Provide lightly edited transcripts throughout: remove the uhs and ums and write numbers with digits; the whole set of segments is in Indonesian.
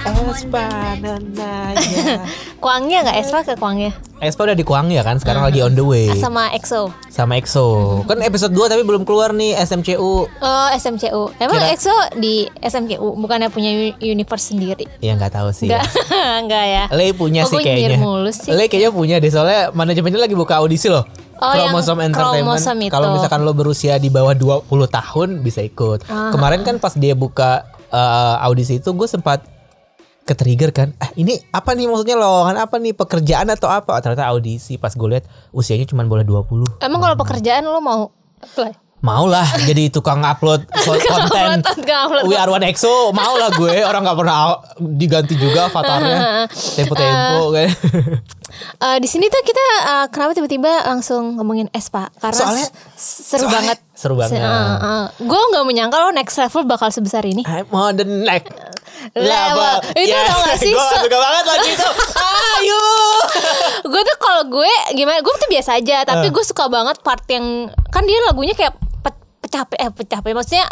Espa nananya. Kuangnya nggak Espa ke Kuangnya? Espa udah di Kuang ya kan, sekarang lagi on the way. Sama EXO. Sama EXO. Kan episode 2 tapi belum keluar nih SMCU. Oh, SMCU. Emang EXO di SMCU bukannya punya universe sendiri? Ya nggak tahu sih. Enggak ya. Lei punya sih kayaknya. Lei kayaknya punya deh, soalnya manajemennya lagi buka audisi loh. Chromosome Entertainment. Kalau misalkan lo berusia di bawah 20 tahun bisa ikut. Kemarin kan pas dia buka audisi itu gue sempat ke-trigger kan. Ini apa nih, maksudnya lowongan apa nih, pekerjaan atau apa? Ternyata audisi. Pas gue lihat usianya cuma boleh 20. Emang kalau pekerjaan lo mau apply? Mau lah jadi tukang upload konten We Are One EXO. Mau lah gue, orang gak pernah diganti juga avatarnya. Tempo-tempo kan. Di sini tuh kita kenapa tiba-tiba langsung ngomongin Espa? Karena soalnya seru banget. Seru banget. Gue gak menyangka lo next level bakal sebesar ini. I'm on the next level. Itu tau gak sih? Gue suka banget lagi itu. Ayo. Gue tuh kalau gue gimana? Gue tuh biasa aja. Tapi gue suka banget part yang kan dia lagunya kayak pecah maksudnya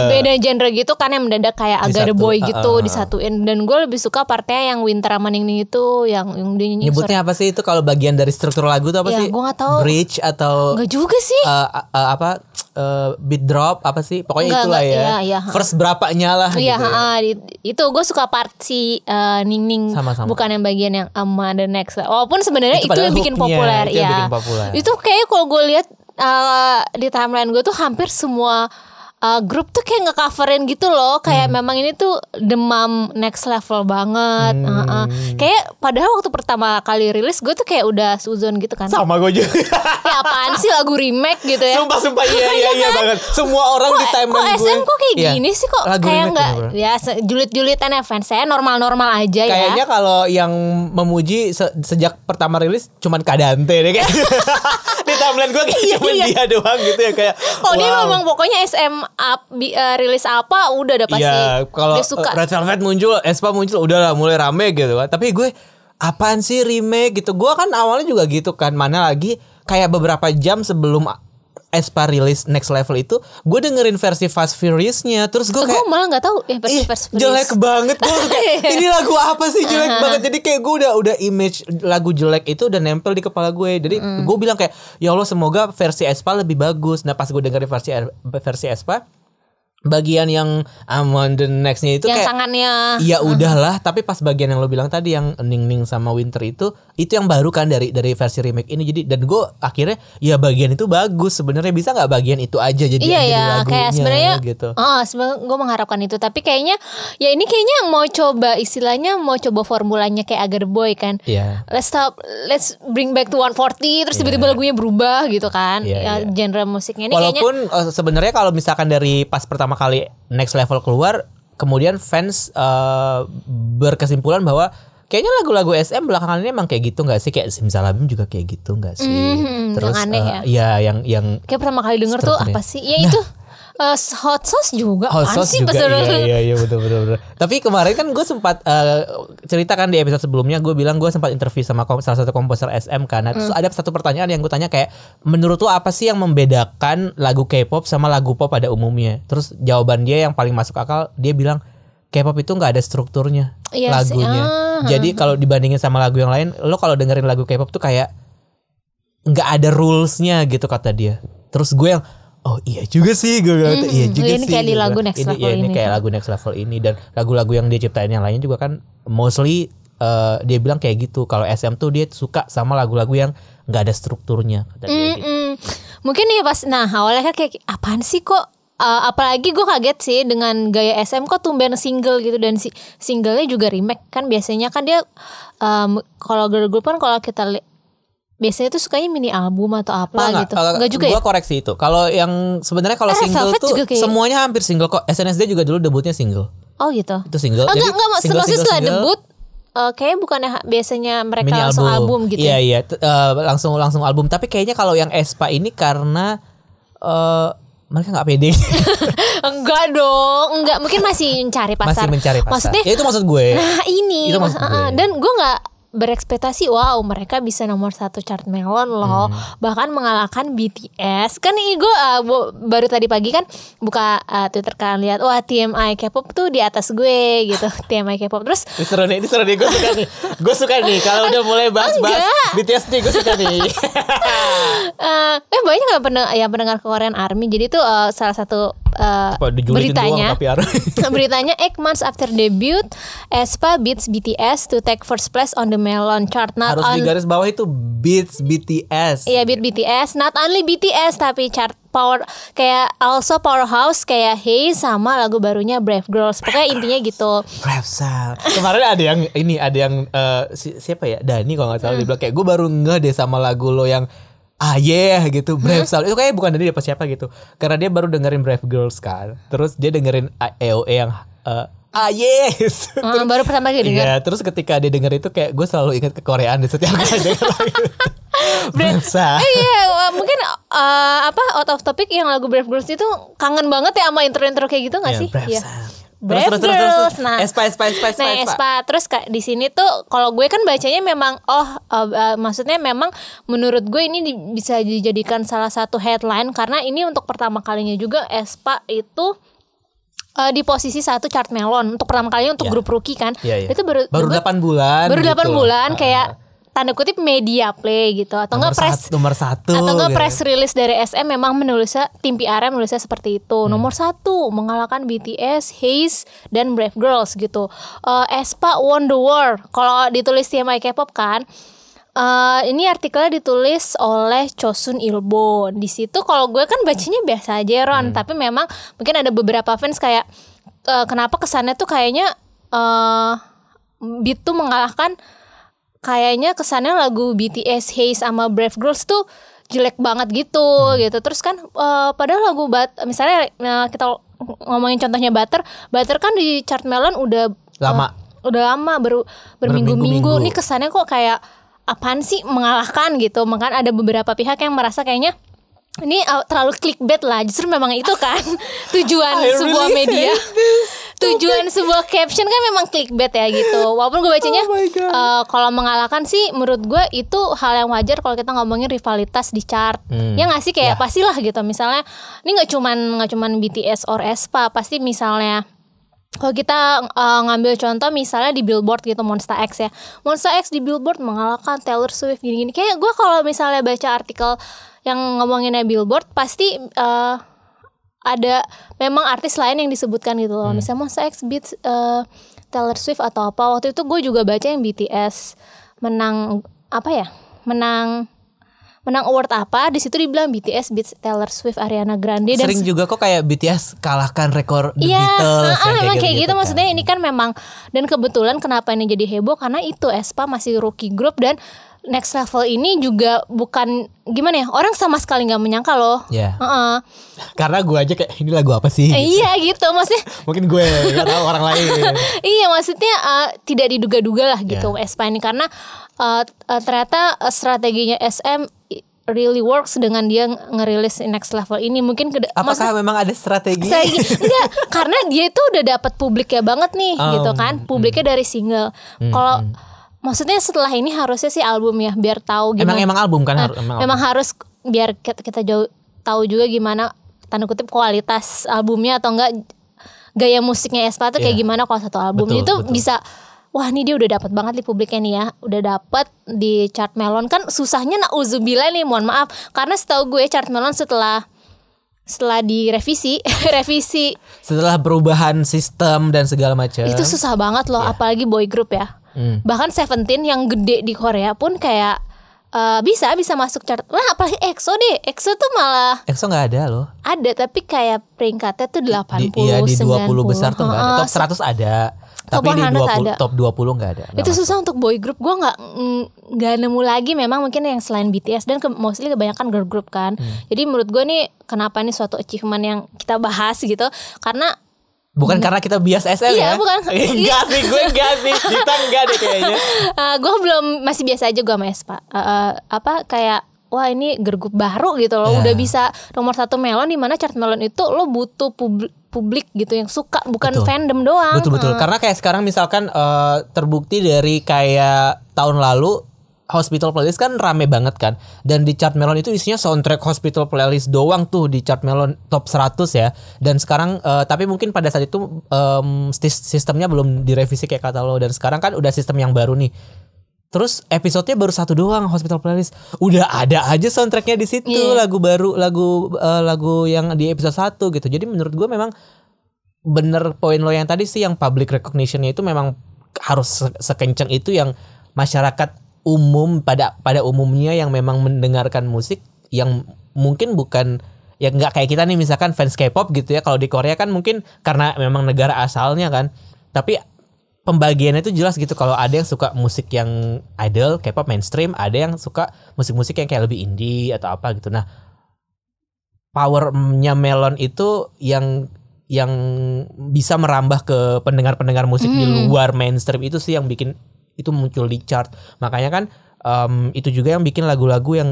beda genre gitu kan, yang mendadak kayak agak the boy gitu disatuin. Dan gue lebih suka partnya yang Winter Maning itu yang dia nyanyi. Nyebutnya apa sih itu kalau bagian dari struktur lagu tuh apa sih? Gue nggak tahu. Bridge atau nggak juga sih. Beat drop apa sih? Pokoknya itulah ya. Iya. First berapanya lah. Iya, gitu itu gue suka part si Ning sama-sama. Bukan yang bagian yang ama the next. Walaupun sebenarnya itu yang bikin populer ya. Itu kayak kalau gue lihat di timeline gue tuh hampir semua grup tuh kayak nge-coverin gitu loh. Kayak memang ini tuh demam next level banget. Kayak padahal waktu pertama kali rilis gue tuh kayak udah suzon gitu kan. Sama gue juga. Ya apaan sih lagu remake gitu ya. Sumpah iya banget. Semua orang di timeline gue. Kok SM kok kayak gini sih, kok lagu kayak nggak ya julid-julidan ya fans saya normal-normal aja. Kayaknya kalau yang memuji sejak pertama rilis cuman Kadante deh kayak. Di timeline gue kayak cuma dia doang gitu ya, kayak kalau dia memang pokoknya SM rilis apa udah pasti. Iya, kalau Red Velvet muncul, Aespa muncul, udah lah mulai rame gitu kan. Tapi gue apaan sih remake gitu. Gue kan awalnya juga gitu kan. Mana lagi kayak beberapa jam sebelum Aespa rilis Next Level itu, gue dengerin versi Fast Furious-nya. Terus gue kayak, gue malah nggak tahu ya versi Fast Furious. Jelek banget. Gue kayak ini lagu apa sih, jelek banget. Jadi kayak gue udah image lagu jelek itu udah nempel di kepala gue. Jadi gue bilang kayak, ya Allah semoga versi Aespa lebih bagus. Nah pas gue dengerin versi Aespa, bagian yang I'm on the next-nya itu yang kayak tangannya. Ya udahlah, tapi pas bagian yang lo bilang tadi yang Ning sama Winter itu yang baru kan dari versi remake ini. Jadi dan gue akhirnya ya bagian itu bagus sebenarnya, bisa nggak bagian itu aja jadi lagunya kayak sebenarnya gitu. Sebenarnya gue mengharapkan itu, tapi kayaknya ya ini kayaknya mau coba istilahnya mau coba formulanya kayak Agar Boy kan. Let's bring back to 140 terus tiba-tiba lagunya berubah gitu kan. Genre musiknya ini walaupun kayaknya sebenarnya kalau misalkan dari pas pertama kali Next Level keluar, kemudian fans berkesimpulan bahwa kayaknya lagu-lagu SM belakangan ini emang kayak gitu nggak sih, kayak Simsalabim juga kayak gitu nggak sih. Terus yang aneh ya. yang kayak pertama kali denger tuh apa sih ya. Itu Hot Sauce juga. Hot Sauce juga. Iya betul. Tapi kemarin kan gue sempat ceritakan di episode sebelumnya, gue bilang gue sempat interview sama salah satu komposer SM kan. Terus ada satu pertanyaan yang gue tanya kayak, menurut lo apa sih yang membedakan lagu K-pop sama lagu pop pada umumnya? Terus jawaban dia yang paling masuk akal, dia bilang K-pop itu nggak ada strukturnya lagunya. Jadi kalau dibandingin sama lagu yang lain, lo kalau dengerin lagu K-pop tuh kayak nggak ada rulesnya gitu kata dia. Terus gue yang oh iya juga sih, gue bilang iya juga ini sih. Kayak di lagu Next Level ini. Ini kayak lagu Next Level ini, dan lagu-lagu yang dia ciptain yang lainnya juga kan mostly dia bilang kayak gitu. Kalau SM tuh dia suka sama lagu-lagu yang nggak ada strukturnya. Kata dia gitu. Mungkin ya pas awalnya kan kayak apaan sih kok. Apalagi gue kaget sih dengan gaya SM kok tumben single gitu, dan singlenya juga remake kan. Biasanya kan dia kalau girl group kan kalau kita biasanya tuh sukanya mini album atau apa gitu. Enggak juga ya? Gue koreksi itu. Kalau yang sebenarnya kalau single tuh semuanya hampir single kok. SNSD juga dulu debutnya single. Oh gitu. Itu single. Enggak maksudnya setelah debut kayaknya bukannya biasanya mereka mini langsung album gitu. Iya langsung album. Tapi kayaknya kalau yang Aespa ini karena mereka nggak pede. Enggak dong, mungkin masih mencari pasar. Maksudnya ya itu maksud gue. Nah ini itu maksud gue. Dan gue berekspektasi wow mereka bisa nomor 1 chart Melon loh, bahkan mengalahkan BTS. Kan gue baru tadi pagi kan buka Twitter kan, lihat wah TMI K-pop tuh di atas gue gitu. TMI K-pop terus ini seru nih gue suka nih kalau udah mulai bahas BTS nih, gue suka nih. Banyak yang pendengar Korean Army, jadi tuh salah satu beritanya beritanya 8 months after debut aespa beats BTS to take first place on the Melon chart. Harus di garis bawah itu beats BTS. Iya, beat BTS, not only BTS tapi chart power kayak also powerhouse kayak Hey sama lagu barunya Brave Girls. Pokoknya intinya gitu. Brave Sal. Kemarin ada yang siapa ya? Dani kalau enggak salah dia bilang kayak gue baru ngeh deh sama lagu lo yang gitu Brave Soul. Itu kayaknya bukan dari siapa gitu. Karena dia baru dengerin Brave Girls kan. Terus dia dengerin EOE yang baru pertama kali denger. Iya, terus ketika dia denger itu kayak gue selalu ingat kekoreaan di setiap kali denger lagu. Brave Soul. Iya, mungkin out of topic yang lagu Brave Girls itu kangen banget ya sama intro-intro kayak gitu enggak sih? Iya. Brave Girls. Nah, Aespa. Terus di sini tuh kalau gue kan bacanya memang maksudnya memang menurut gue ini bisa dijadikan salah satu headline karena ini untuk pertama kalinya juga Aespa itu di posisi 1 chart Melon untuk pertama kalinya untuk grup rookie kan. Itu baru 8 bulan. Baru 8 bulan kayak tanda kutip media play gitu atau enggak nomor 1 atau enggak press release dari SM memang menulisnya tim PR menulisnya seperti itu. Nomor 1 mengalahkan BTS, Haze dan Brave Girls gitu. Aespa won the war. Kalau ditulis TMI K-pop kan. Ini artikelnya ditulis oleh Chosun Ilbo. Di situ kalau gue kan bacanya biasa aja Ron, tapi memang mungkin ada beberapa fans kayak kenapa kesannya tuh kayaknya Beat tuh mengalahkan, kayaknya kesannya lagu BTS Haze sama Brave Girls tuh jelek banget gitu gitu. Terus kan padahal lagu misalnya kita ngomongin contohnya Butter kan di chart Melon udah lama baru berminggu-minggu. Nih kesannya kok kayak apaan sih mengalahkan gitu. Makanya ada beberapa pihak yang merasa kayaknya ini terlalu clickbait lah. Justru memang itu kan tujuan sebuah media. Tujuan sebuah caption kan memang clickbait ya gitu. Walaupun gue bacanya kalau mengalahkan sih menurut gue itu hal yang wajar kalau kita ngomongin rivalitas di chart. Ya nggak sih kayak pastilah gitu. Misalnya ini nggak cuman BTS or Aespa, pasti misalnya kalau kita ngambil contoh misalnya di Billboard gitu, Monsta X ya. Monsta X di Billboard mengalahkan Taylor Swift gini-gini. Kayak gue kalau misalnya baca artikel yang ngomonginnya Billboard pasti ada memang artis lain yang disebutkan gitu loh. Misalnya Monsta X beats Taylor Swift atau apa. Waktu itu gue juga baca yang BTS menang award apa, di situ dibilang BTS beats Taylor Swift, Ariana Grande. Sering dan juga kok kayak BTS kalahkan rekor The Beatles. Memang kayak gitu kan. Maksudnya ini kan memang, dan kebetulan kenapa ini jadi heboh karena itu Aespa masih rookie group dan Next Level ini juga bukan gimana ya, orang sama sekali nggak menyangka loh. Karena gue aja kayak ini lagu apa sih? Iya gitu maksudnya. Mungkin gue nggak tahu orang lain. Iya maksudnya tidak diduga-duga lah gitu Aespa ini karena ternyata strateginya SM really works dengan dia ngerilis Next Level ini. Mungkin apakah memang ada strategi? Enggak, karena dia itu udah dapat publiknya banget nih gitu kan. Publiknya dari single. Kalau maksudnya setelah ini harusnya sih album ya, biar tahu gimana. Emang album kan? Memang harus biar kita tahu juga gimana tanda kutip kualitas albumnya atau enggak gaya musiknya Aespa tuh kayak gimana kalau satu album. Betul. Bisa wah ini dia udah dapat banget di publiknya nih ya, udah dapat di chart Melon. Kan susahnya nauzubillah nih, mohon maaf, karena setahu gue chart Melon setelah direvisi setelah perubahan sistem dan segala macam itu susah banget loh, apalagi boy group ya. Bahkan Seventeen yang gede di Korea pun kayak bisa masuk chart. Lah apalagi EXO deh. EXO tuh malah EXO nggak ada loh. Ada tapi kayak peringkatnya tuh 80, Iya di 20 90. besar tuh nggak ada. Top 100 ada. Tapi di 20 top 20 nggak ada. Itu susah untuk boy group. Gue nggak nemu lagi. Memang mungkin yang selain BTS dan mostly kebanyakan girl group kan. Jadi menurut gue nih kenapa ini suatu achievement yang kita bahas gitu. Karena bukan karena kita bias SM ya? Iya bukan. Enggak sih, gue enggak sih. Kita enggak deh kayaknya. Gue masih biasa aja gue sama Aespa. Kayak wah ini girl group baru gitu loh. Udah bisa nomor 1 Melon, di mana chart Melon itu lo butuh publik gitu yang suka, bukan fandom doang. Betul. Karena kayak sekarang misalkan terbukti dari kayak tahun lalu Hospital Playlist kan rame banget kan. Dan di chart Melon itu isinya soundtrack Hospital Playlist doang tuh di chart Melon top 100 ya. Dan sekarang tapi mungkin pada saat itu sistemnya belum direvisi kayak kata lo. Dan sekarang kan udah sistem yang baru nih. Terus episodenya baru 1 doang Hospital Playlist. Udah ada aja soundtracknya di situ, lagu baru, lagu yang di episode 1 gitu. Jadi menurut gue memang bener poin lo yang tadi sih, yang public recognition-nya itu memang harus sekencang itu, yang masyarakat umum pada umumnya yang memang mendengarkan musik yang mungkin bukan ya nggak kayak kita nih misalkan fans K-pop gitu ya. Kalau di Korea kan mungkin karena memang negara asalnya kan, tapi pembagiannya itu jelas gitu. Kalau ada yang suka musik yang idol K-pop mainstream, ada yang suka musik-musik yang kayak lebih indie atau apa gitu. Nah, powernya Melon itu yang bisa merambah ke pendengar-pendengar musik di luar mainstream itu sih yang bikin itu muncul di chart. Makanya kan itu juga yang bikin lagu-lagu yang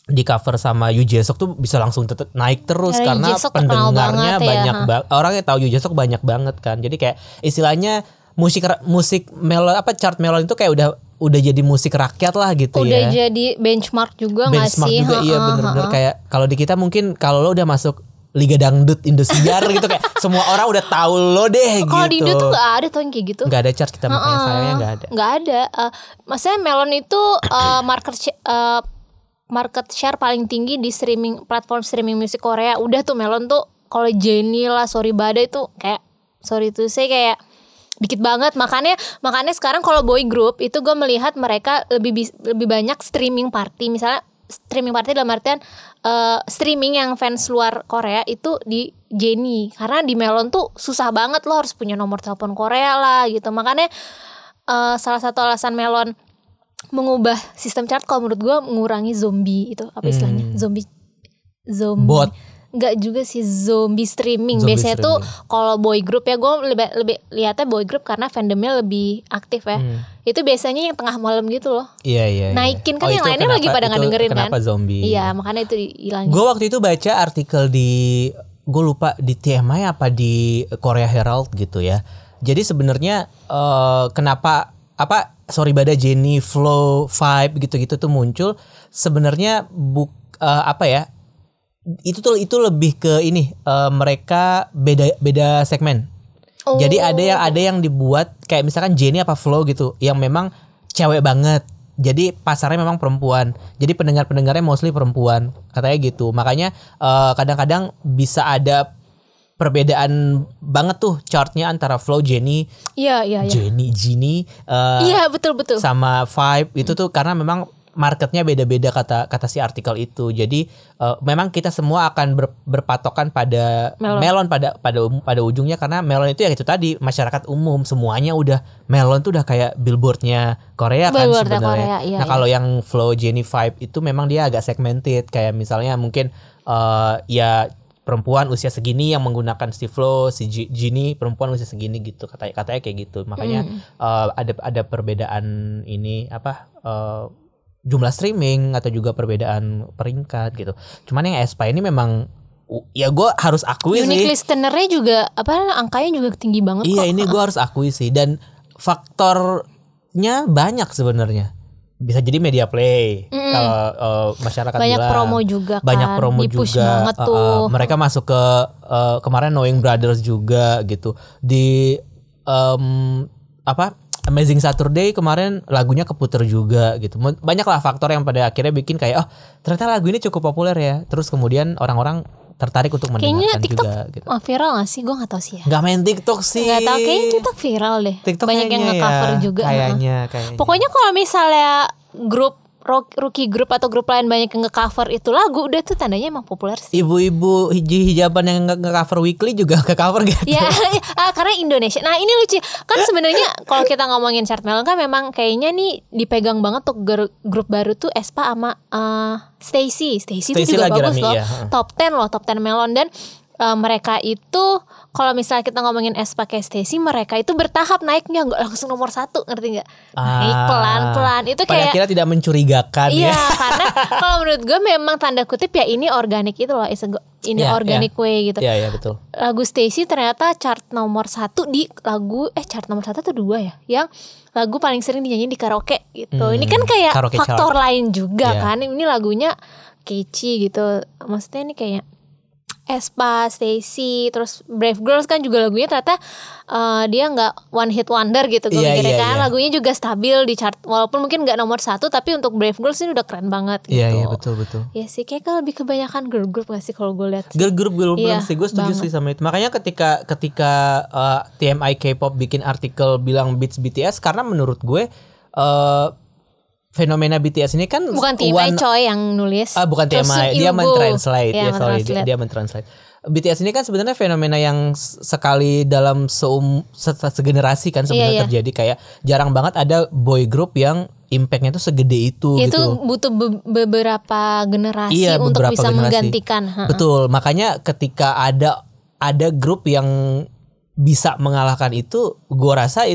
di cover sama Yoo Jae-suk tuh bisa langsung naik terus karena pendengarnya banyak orang yang tahu Yoo Jae-suk banyak banget kan. Jadi kayak istilahnya musik Melon chart Melon itu kayak udah jadi musik rakyat lah gitu udah jadi benchmark juga nggak sih? Benchmark juga iya bener-bener kayak kalau di kita mungkin kalau lo udah masuk Liga Dangdut Indosiar gitu kayak semua orang udah tahu lo deh gitu. Kalau di Indo tuh gak ada tuh yang kayak gitu. Gak ada chart kita makanya sayangnya gak ada. Gak ada. Maksudnya Melon itu market share paling tinggi di platform streaming musik Korea. Udah tuh Melon tuh kalau Jennie lah, Sorry Bada itu kayak sorry tuh saya kayak dikit banget. Makanya sekarang kalau boy group itu gue melihat mereka lebih banyak streaming party. Misalnya streaming party dalam artian streaming yang fans luar Korea itu di Jennie. Karena di Melon tuh susah banget, lo harus punya nomor telepon Korea lah gitu. Makanya salah satu alasan Melon mengubah sistem chart kalau menurut gue mengurangi zombie itu apa istilahnya? Zombie bot. Enggak juga sih, zombie streaming. Biasanya tuh kalau boy group ya, gue lebih lihatnya boy group karena fandomnya lebih aktif ya. Itu biasanya yang tengah malam gitu loh. Iya. Naikin kan yang lainnya lagi pada nggak dengerin kan. Kenapa zombie? Iya, makanya itu dihilangin. Gue waktu itu baca artikel gue lupa di TMI apa di Korea Herald gitu ya. Jadi sebenarnya kenapa Sorry Bada, Jennie, Flow, Vibe gitu-gitu tuh muncul sebenarnya itu lebih ke ini mereka beda segmen. Jadi ada yang dibuat kayak misalkan Jennie apa Flow gitu yang memang cewek banget. Jadi pasarnya memang perempuan. Jadi pendengarnya mostly perempuan katanya gitu. Makanya kadang-kadang bisa ada perbedaan banget tuh chartnya antara Flow, Jennie. Iya. Jennie. Iya betul. Sama Vibe itu tuh karena memang marketnya beda-beda kata si artikel itu. Jadi memang kita semua akan berpatokan pada Melon pada ujungnya karena Melon itu ya itu tadi masyarakat umum semuanya udah Melon tuh udah kayak billboardnya Korea kan sebenarnya. Nah kalau yang Flow, Jennie, Vibe itu memang dia agak segmented kayak misalnya mungkin ya perempuan usia segini yang menggunakan si Flow, si Jennie perempuan usia segini gitu katanya kayak gitu. Makanya ada perbedaan ini jumlah streaming atau juga perbedaan peringkat gitu. Cuman yang aespa ini memang ya gue harus akui sih. Unique listener-nya juga angkanya juga tinggi banget kok. Iya ini gue harus akui sih dan faktornya banyak sebenarnya. Bisa jadi media play kalau masyarakat banyak bilang. Promo juga kan. Banyak promo di-push juga. Banget tuh. Mereka masuk ke kemarin Knowing Brothers juga gitu. Di Amazing Saturday kemarin lagunya keputer juga gitu. Banyaklah faktor yang pada akhirnya bikin kayak ternyata lagu ini cukup populer ya. Terus kemudian orang-orang tertarik untuk mendengarkan TikTok juga gitu. Viral gak sih? Gue gak tahu sih ya. Gak main TikTok sih. Gak tahu, kayaknya TikTok viral deh. TikTok banyak yang nge-cover juga. Kayaknya. Pokoknya kalau misalnya grup rookie group atau grup lain banyak yang nge-cover itu lagu, udah tuh tandanya emang populer sih. Ibu-ibu hijaban yang nge-cover Weekly juga nge-cover gitu. Ya, karena Indonesia. Nah ini lucu. Kan sebenarnya kalau kita ngomongin chart Melon kan memang kayaknya nih dipegang banget tuh grup baru tuh aespa sama Stacy itu juga bagus loh. Iya. Top 10 Melon. Dan mereka itu kalau misalnya kita ngomongin aespa kayak Stacey, mereka itu bertahap naiknya, nggak langsung nomor 1, ngerti nggak? Naik pelan-pelan itu kayak. Pada akhirnya tidak mencurigakan iya, ya. karena kalau menurut gue memang tanda kutip ya ini organik itu loh, ini organic way gitu. Iya betul. Lagu Stacey ternyata chart nomor 1 di lagu chart nomor 1 atau 2 ya, yang lagu paling sering dinyanyiin di karaoke gitu. Ini kan kayak faktor lain juga kan. Ini lagunya catchy gitu. Maksudnya ini kayak aespa, Stacey, terus Brave Girls kan juga lagunya ternyata dia nggak one hit wonder gitu. Gue mikirnya kan lagunya juga stabil di chart, walaupun mungkin nggak nomor 1, tapi untuk Brave Girls ini udah keren banget gitu. Iya betul. Iya sih, kayak lebih kebanyakan girl group nggak sih kalau gue lihat. Girl group sih, gue setuju sih sama itu. Makanya ketika TMI K-pop bikin artikel bilang beats BTS, karena menurut gue fenomena BTS ini kan bukan TMI coy yang nulis. Bukan TMI, dia mentranslate. Dia mentranslate. BTS ini kan sebenarnya fenomena yang sekali dalam segenerasi kan sebenarnya terjadi. Kayak jarang banget ada boy group yang impactnya tuh segede itu. Itu gitu. Butuh beberapa generasi untuk bisa menggantikan. Betul, makanya ketika ada grup yang bisa mengalahkan itu, gue rasa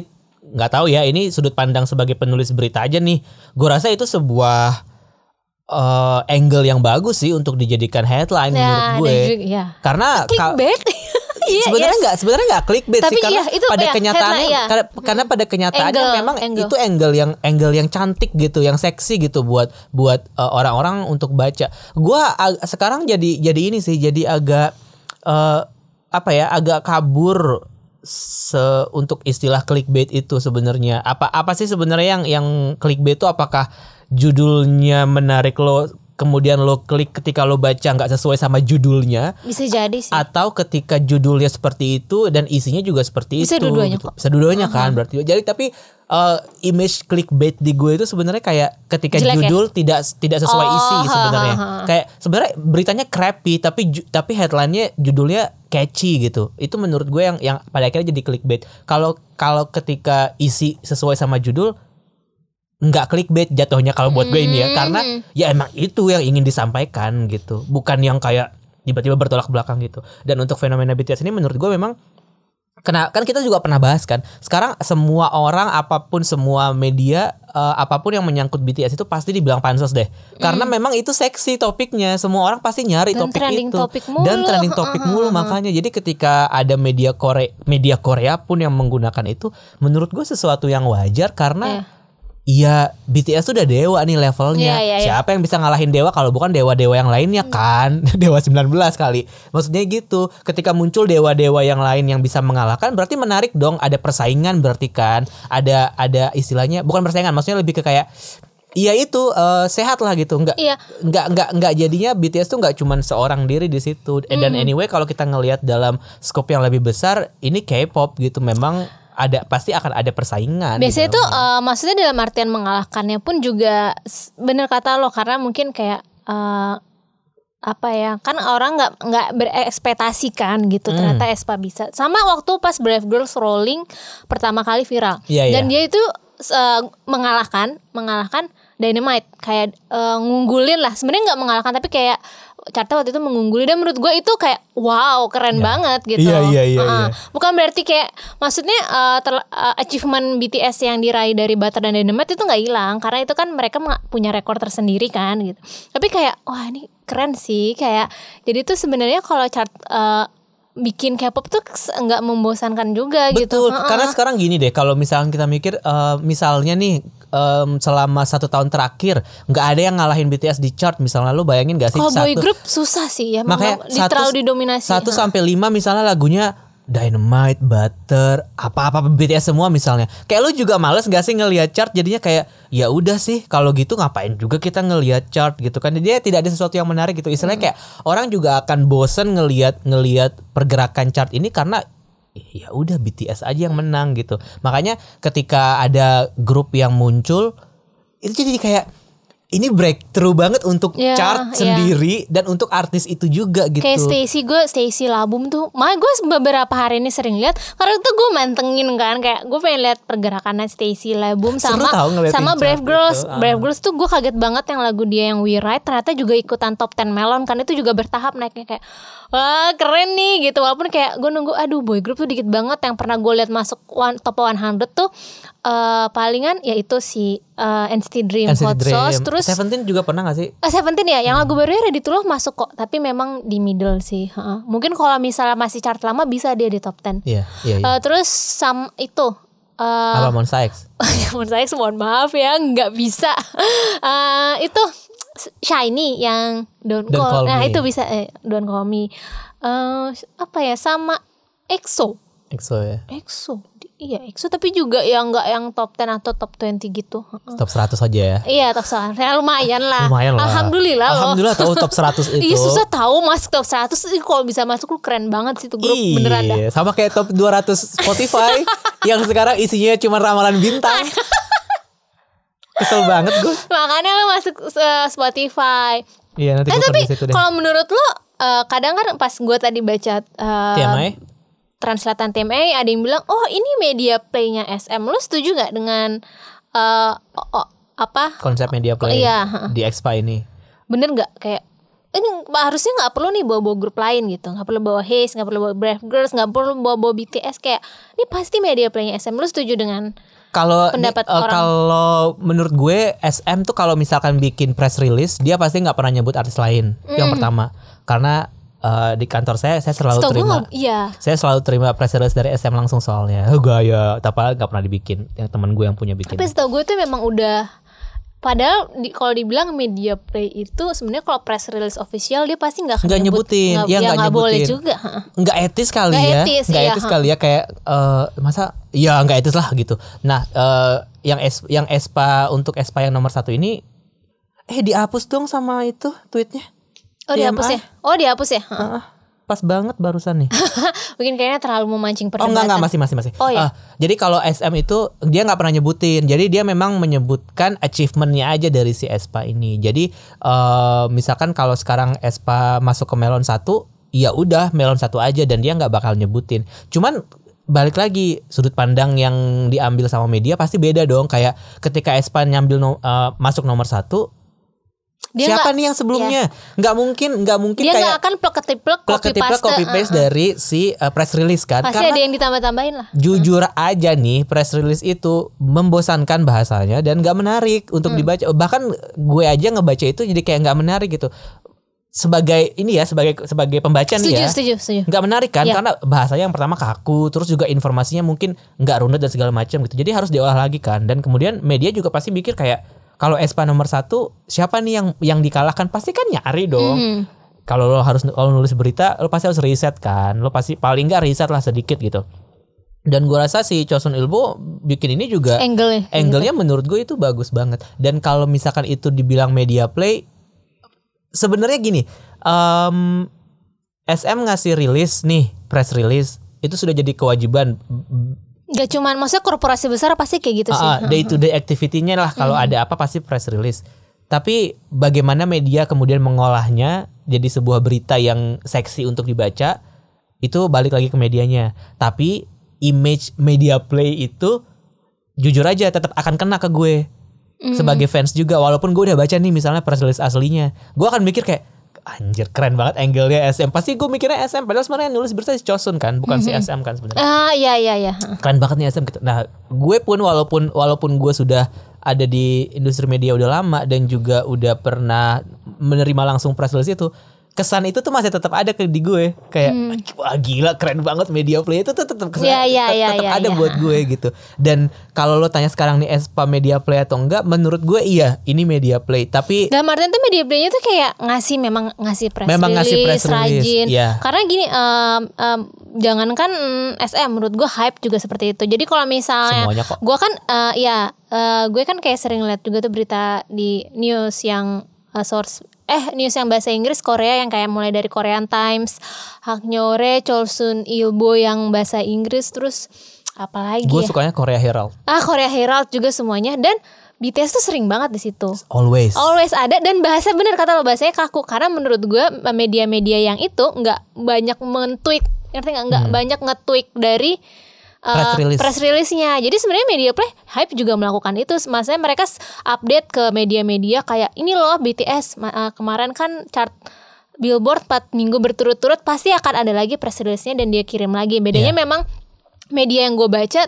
nggak tahu ya, ini sudut pandang sebagai penulis berita aja nih. Gue rasa itu sebuah angle yang bagus sih untuk dijadikan headline menurut gue. Karena clickbait. sebenarnya nggak clickbait sih, karena pada kenyataannya karena pada kenyataannya memang itu angle yang cantik gitu, yang seksi gitu buat orang-orang untuk baca. Gue sekarang jadi ini sih, jadi agak agak kabur untuk istilah clickbait itu sebenarnya. Apa sih sebenarnya yang clickbait itu? Apakah judulnya menarik lo, kemudian lo klik ketika lo baca nggak sesuai sama judulnya? Bisa jadi sih. Atau ketika judulnya seperti itu dan isinya juga seperti bisa itu. Dua-duanya gitu. Bisa dua-duanya kan berarti. Jadi tapi image clickbait di gue itu sebenarnya kayak ketika jelek judul tidak sesuai isi sebenarnya. Kayak sebenarnya beritanya crappy tapi headline-nya judulnya catchy gitu. Itu menurut gue yang pada akhirnya jadi clickbait. Kalau ketika isi sesuai sama judul, nggak clickbait jatuhnya kalau buat gue ini ya, karena ya emang itu yang ingin disampaikan gitu, bukan yang kayak tiba-tiba bertolak belakang gitu. Dan untuk fenomena BTS ini menurut gue memang kan kita juga pernah bahas kan, sekarang semua orang, apapun, semua media, apapun yang menyangkut BTS itu pasti dibilang pansos deh. Karena memang itu seksi topiknya, semua orang pasti nyari topik itu. Dan trending topik mulu. Makanya jadi ketika ada media Korea pun yang menggunakan itu, menurut gue sesuatu yang wajar, karena iya, BTS tuh udah dewa nih levelnya. Siapa yang bisa ngalahin dewa kalau bukan dewa-dewa yang lainnya kan? Dewa 19 kali. Maksudnya gitu. Ketika muncul dewa-dewa yang lain yang bisa mengalahkan, berarti menarik dong. Ada persaingan berarti kan. Ada istilahnya, bukan persaingan, maksudnya lebih ke kayak itu sehat lah gitu. Enggak jadinya BTS tuh enggak cuman seorang diri di situ. Dan anyway, kalau kita ngelihat dalam skop yang lebih besar, ini K-pop gitu, memang pasti akan ada persaingan. Biasanya itu maksudnya dalam artian mengalahkannya pun juga bener kata lo, karena mungkin kayak kan orang nggak berekspektasi kan gitu. Ternyata aespa bisa. Sama waktu pas Brave Girls Rolling pertama kali viral, dan dia itu mengalahkan Dynamite, kayak ngunggulin lah. Sebenarnya nggak mengalahkan, tapi kayak Carta waktu itu mengungguli, dan menurut gue itu kayak wow, keren banget gitu. Iya. Bukan berarti kayak maksudnya achievement BTS yang diraih dari Butter dan Dynamite itu nggak hilang, karena itu kan mereka punya rekor tersendiri kan gitu. Tapi kayak wah, ini keren sih, kayak jadi tuh sebenarnya kalau chart bikin K-pop tuh nggak membosankan juga. Betul, gitu. Karena sekarang gini deh, kalau misalnya kita mikir misalnya nih selama 1 tahun terakhir nggak ada yang ngalahin BTS di chart, misalnya lu bayangin gak sih? Kalau boy group susah sih ya, makanya terlalu didominasi. 1-5 misalnya lagunya Dynamite, Butter, apa-apa BTS semua misalnya. Kayak lu juga males gak sih ngelihat chart, jadinya kayak ya udah sih kalau gitu ngapain juga kita ngelihat chart gitu kan. Dia tidak ada sesuatu yang menarik gitu. Istilahnya kayak orang juga akan bosen ngelihat pergerakan chart ini, karena ya udah BTS aja yang menang gitu. Makanya ketika ada grup yang muncul, itu jadi kayak ini breakthrough banget untuk chart sendiri dan untuk artis itu juga gitu. Kayak Stacey Labum tuh, makanya gue beberapa hari ini sering lihat karena itu gue mantengin kan, kayak gue pengen lihat pergerakannya Stacey Labum sama Brave Girls. Brave Girls tuh gue kaget banget yang lagu dia yang We Ride ternyata juga ikutan top 10 Melon kan, itu juga bertahap naiknya, kayak wah keren nih gitu. Walaupun kayak gue nunggu boy group tuh dikit banget, yang pernah gue lihat masuk top 100 tuh palingan yaitu si NCT Dream, Hot Sauce, terus Seventeen juga pernah gak sih? Seventeen ya, yang lagu barunya Ready to Love masuk kok, tapi memang di middle sih. Mungkin kalau misalnya masih chart lama bisa dia di top 10. Iya. Terus itu apa Monsta X? Monsta X mohon maaf ya nggak bisa. Itu Shiny yang Don't Call Me. Nah itu bisa Don't Call Me. Apa ya, sama EXO ya. Iya EXO, tapi juga yang nggak yang top 10 atau top 20 gitu. Top 100 aja ya. Iya top 100 ya, lumayan lah. Alhamdulillah tahu top 100 itu. Iya susah tahu masuk top 100. Kalau bisa masuk lu keren banget sih itu grup. Beneran dah. Sama kayak top 200 Spotify yang sekarang isinya cuma ramalan bintang. Kesel banget gue. Makanya lu masuk Spotify. Iya nanti gue tapi situ deh. Kalau menurut lu kadang kan pas gue tadi baca TMI translatan TMA ada yang bilang ini media playnya SM. Lu setuju gak dengan apa konsep media play di Expa ini? Bener gak? Kayak ini harusnya gak perlu nih bawa grup lain gitu, gak perlu bawa Haze, gak perlu bawa Brave Girls, gak perlu bawa BTS. Kayak ini pasti media playnya SM. Lu setuju dengan pendapat orang? Kalau menurut gue SM tuh kalau misalkan bikin press release dia pasti gak pernah nyebut artis lain. Yang pertama, karena di kantor saya selalu saya selalu terima press release dari SM langsung soalnya gaya tapi nggak pernah dibikin, yang teman gue yang punya bikin. Tapi setahu gue itu memang udah, padahal kalau dibilang media play itu sebenarnya kalau press release official dia pasti nggak nyebutin, nggak boleh juga, nggak etis kali ya kayak masa ya nggak etis lah gitu. Nah yang Espa untuk Espa yang nomor 1 ini dihapus dong sama itu tweetnya. Dihapus ya? Pas banget barusan nih. Mungkin kayaknya terlalu memancing perdebatan. Enggak, masih. Jadi kalau SM itu dia nggak pernah nyebutin. Jadi dia memang menyebutkan achievementnya aja dari si Espa ini. Jadi misalkan kalau sekarang Espa masuk ke Melon 1, ya udah Melon 1 aja dan dia nggak bakal nyebutin. Cuman balik lagi sudut pandang yang diambil sama media pasti beda dong. Kayak ketika Espa nyambil masuk nomor 1, dia siapa nih yang sebelumnya? Nggak mungkin dia kayak nggak akan plek-ketiplek copy paste dari si press release kan? Pasti ada yang ditambah-tambahin lah. Jujur aja nih, press release itu membosankan bahasanya dan nggak menarik untuk dibaca. Bahkan gue aja ngebaca itu jadi kayak nggak menarik gitu. Sebagai pembaca nih ya. Setuju. Nggak menarik kan? Karena bahasanya yang pertama kaku, terus juga informasinya mungkin nggak runut dan segala macam gitu. Jadi harus diolah lagi kan. Dan kemudian media juga pasti mikir kayak, kalau Espa nomor 1 siapa nih yang dikalahkan, pasti kan nyari dong. Kalau lo nulis berita lo pasti harus riset kan, lo pasti paling nggak riset lah sedikit gitu. Dan gue rasa si Chosun Ilbo bikin ini juga angle-nya menurut gue itu bagus banget. Dan kalau misalkan itu dibilang media play, sebenarnya gini, SM ngasih rilis nih, press release itu sudah jadi kewajiban. Gak cuman, maksudnya korporasi besar pasti kayak gitu sih. Day to day activity-nya lah, kalau ada apa pasti press release. Tapi bagaimana media kemudian mengolahnya jadi sebuah berita yang seksi untuk dibaca, itu balik lagi ke medianya. Tapi image media play itu jujur aja tetap akan kena ke gue. Sebagai fans juga, walaupun gue udah baca nih misalnya press release aslinya, gue akan mikir kayak, anjir keren banget angle-nya SM. Pasti gue mikirnya SM, padahal sebenarnya nulis berita si Chosun kan, bukan si SM kan sebenarnya. Iya. Keren banget nih SM gitu. Nah, gue pun walaupun gue sudah ada di industri media udah lama dan juga udah pernah menerima langsung press release itu, kesan itu tuh masih tetap ada di gue. Kayak wah gila keren banget media play itu tuh tetap kesan tetap ada buat gue gitu. Dan kalau lo tanya sekarang nih Espa media play atau enggak, menurut gue iya ini media play. Tapi dalam artian tuh media playnya tuh kayak ngasih press release rajin. Yeah. Karena gini jangankan SM, menurut gue hype juga seperti itu. Jadi kalau misalnya gue kan gue kan kayak sering lihat juga tuh berita di news yang news yang bahasa Inggris Korea yang kayak mulai dari Korean Times, Haknyore, Chosun Ilbo yang bahasa Inggris, terus apalagi gue sukanya Korea Herald. Korea Herald juga semuanya. Dan BTS tuh sering banget di situ. Always ada, dan bahasa bener kata lo, bahasanya kaku. Karena menurut gue media-media yang itu nggak banyak men-tweak, ngerti nggak banyak nge-tweak dari press release-nya. Jadi sebenarnya media play Hype juga melakukan itu. Maksudnya mereka update ke media-media kayak ini loh BTS kemarin kan chart Billboard 4 minggu berturut-turut, pasti akan ada lagi press release-nya dan dia kirim lagi. Bedanya memang media yang gue baca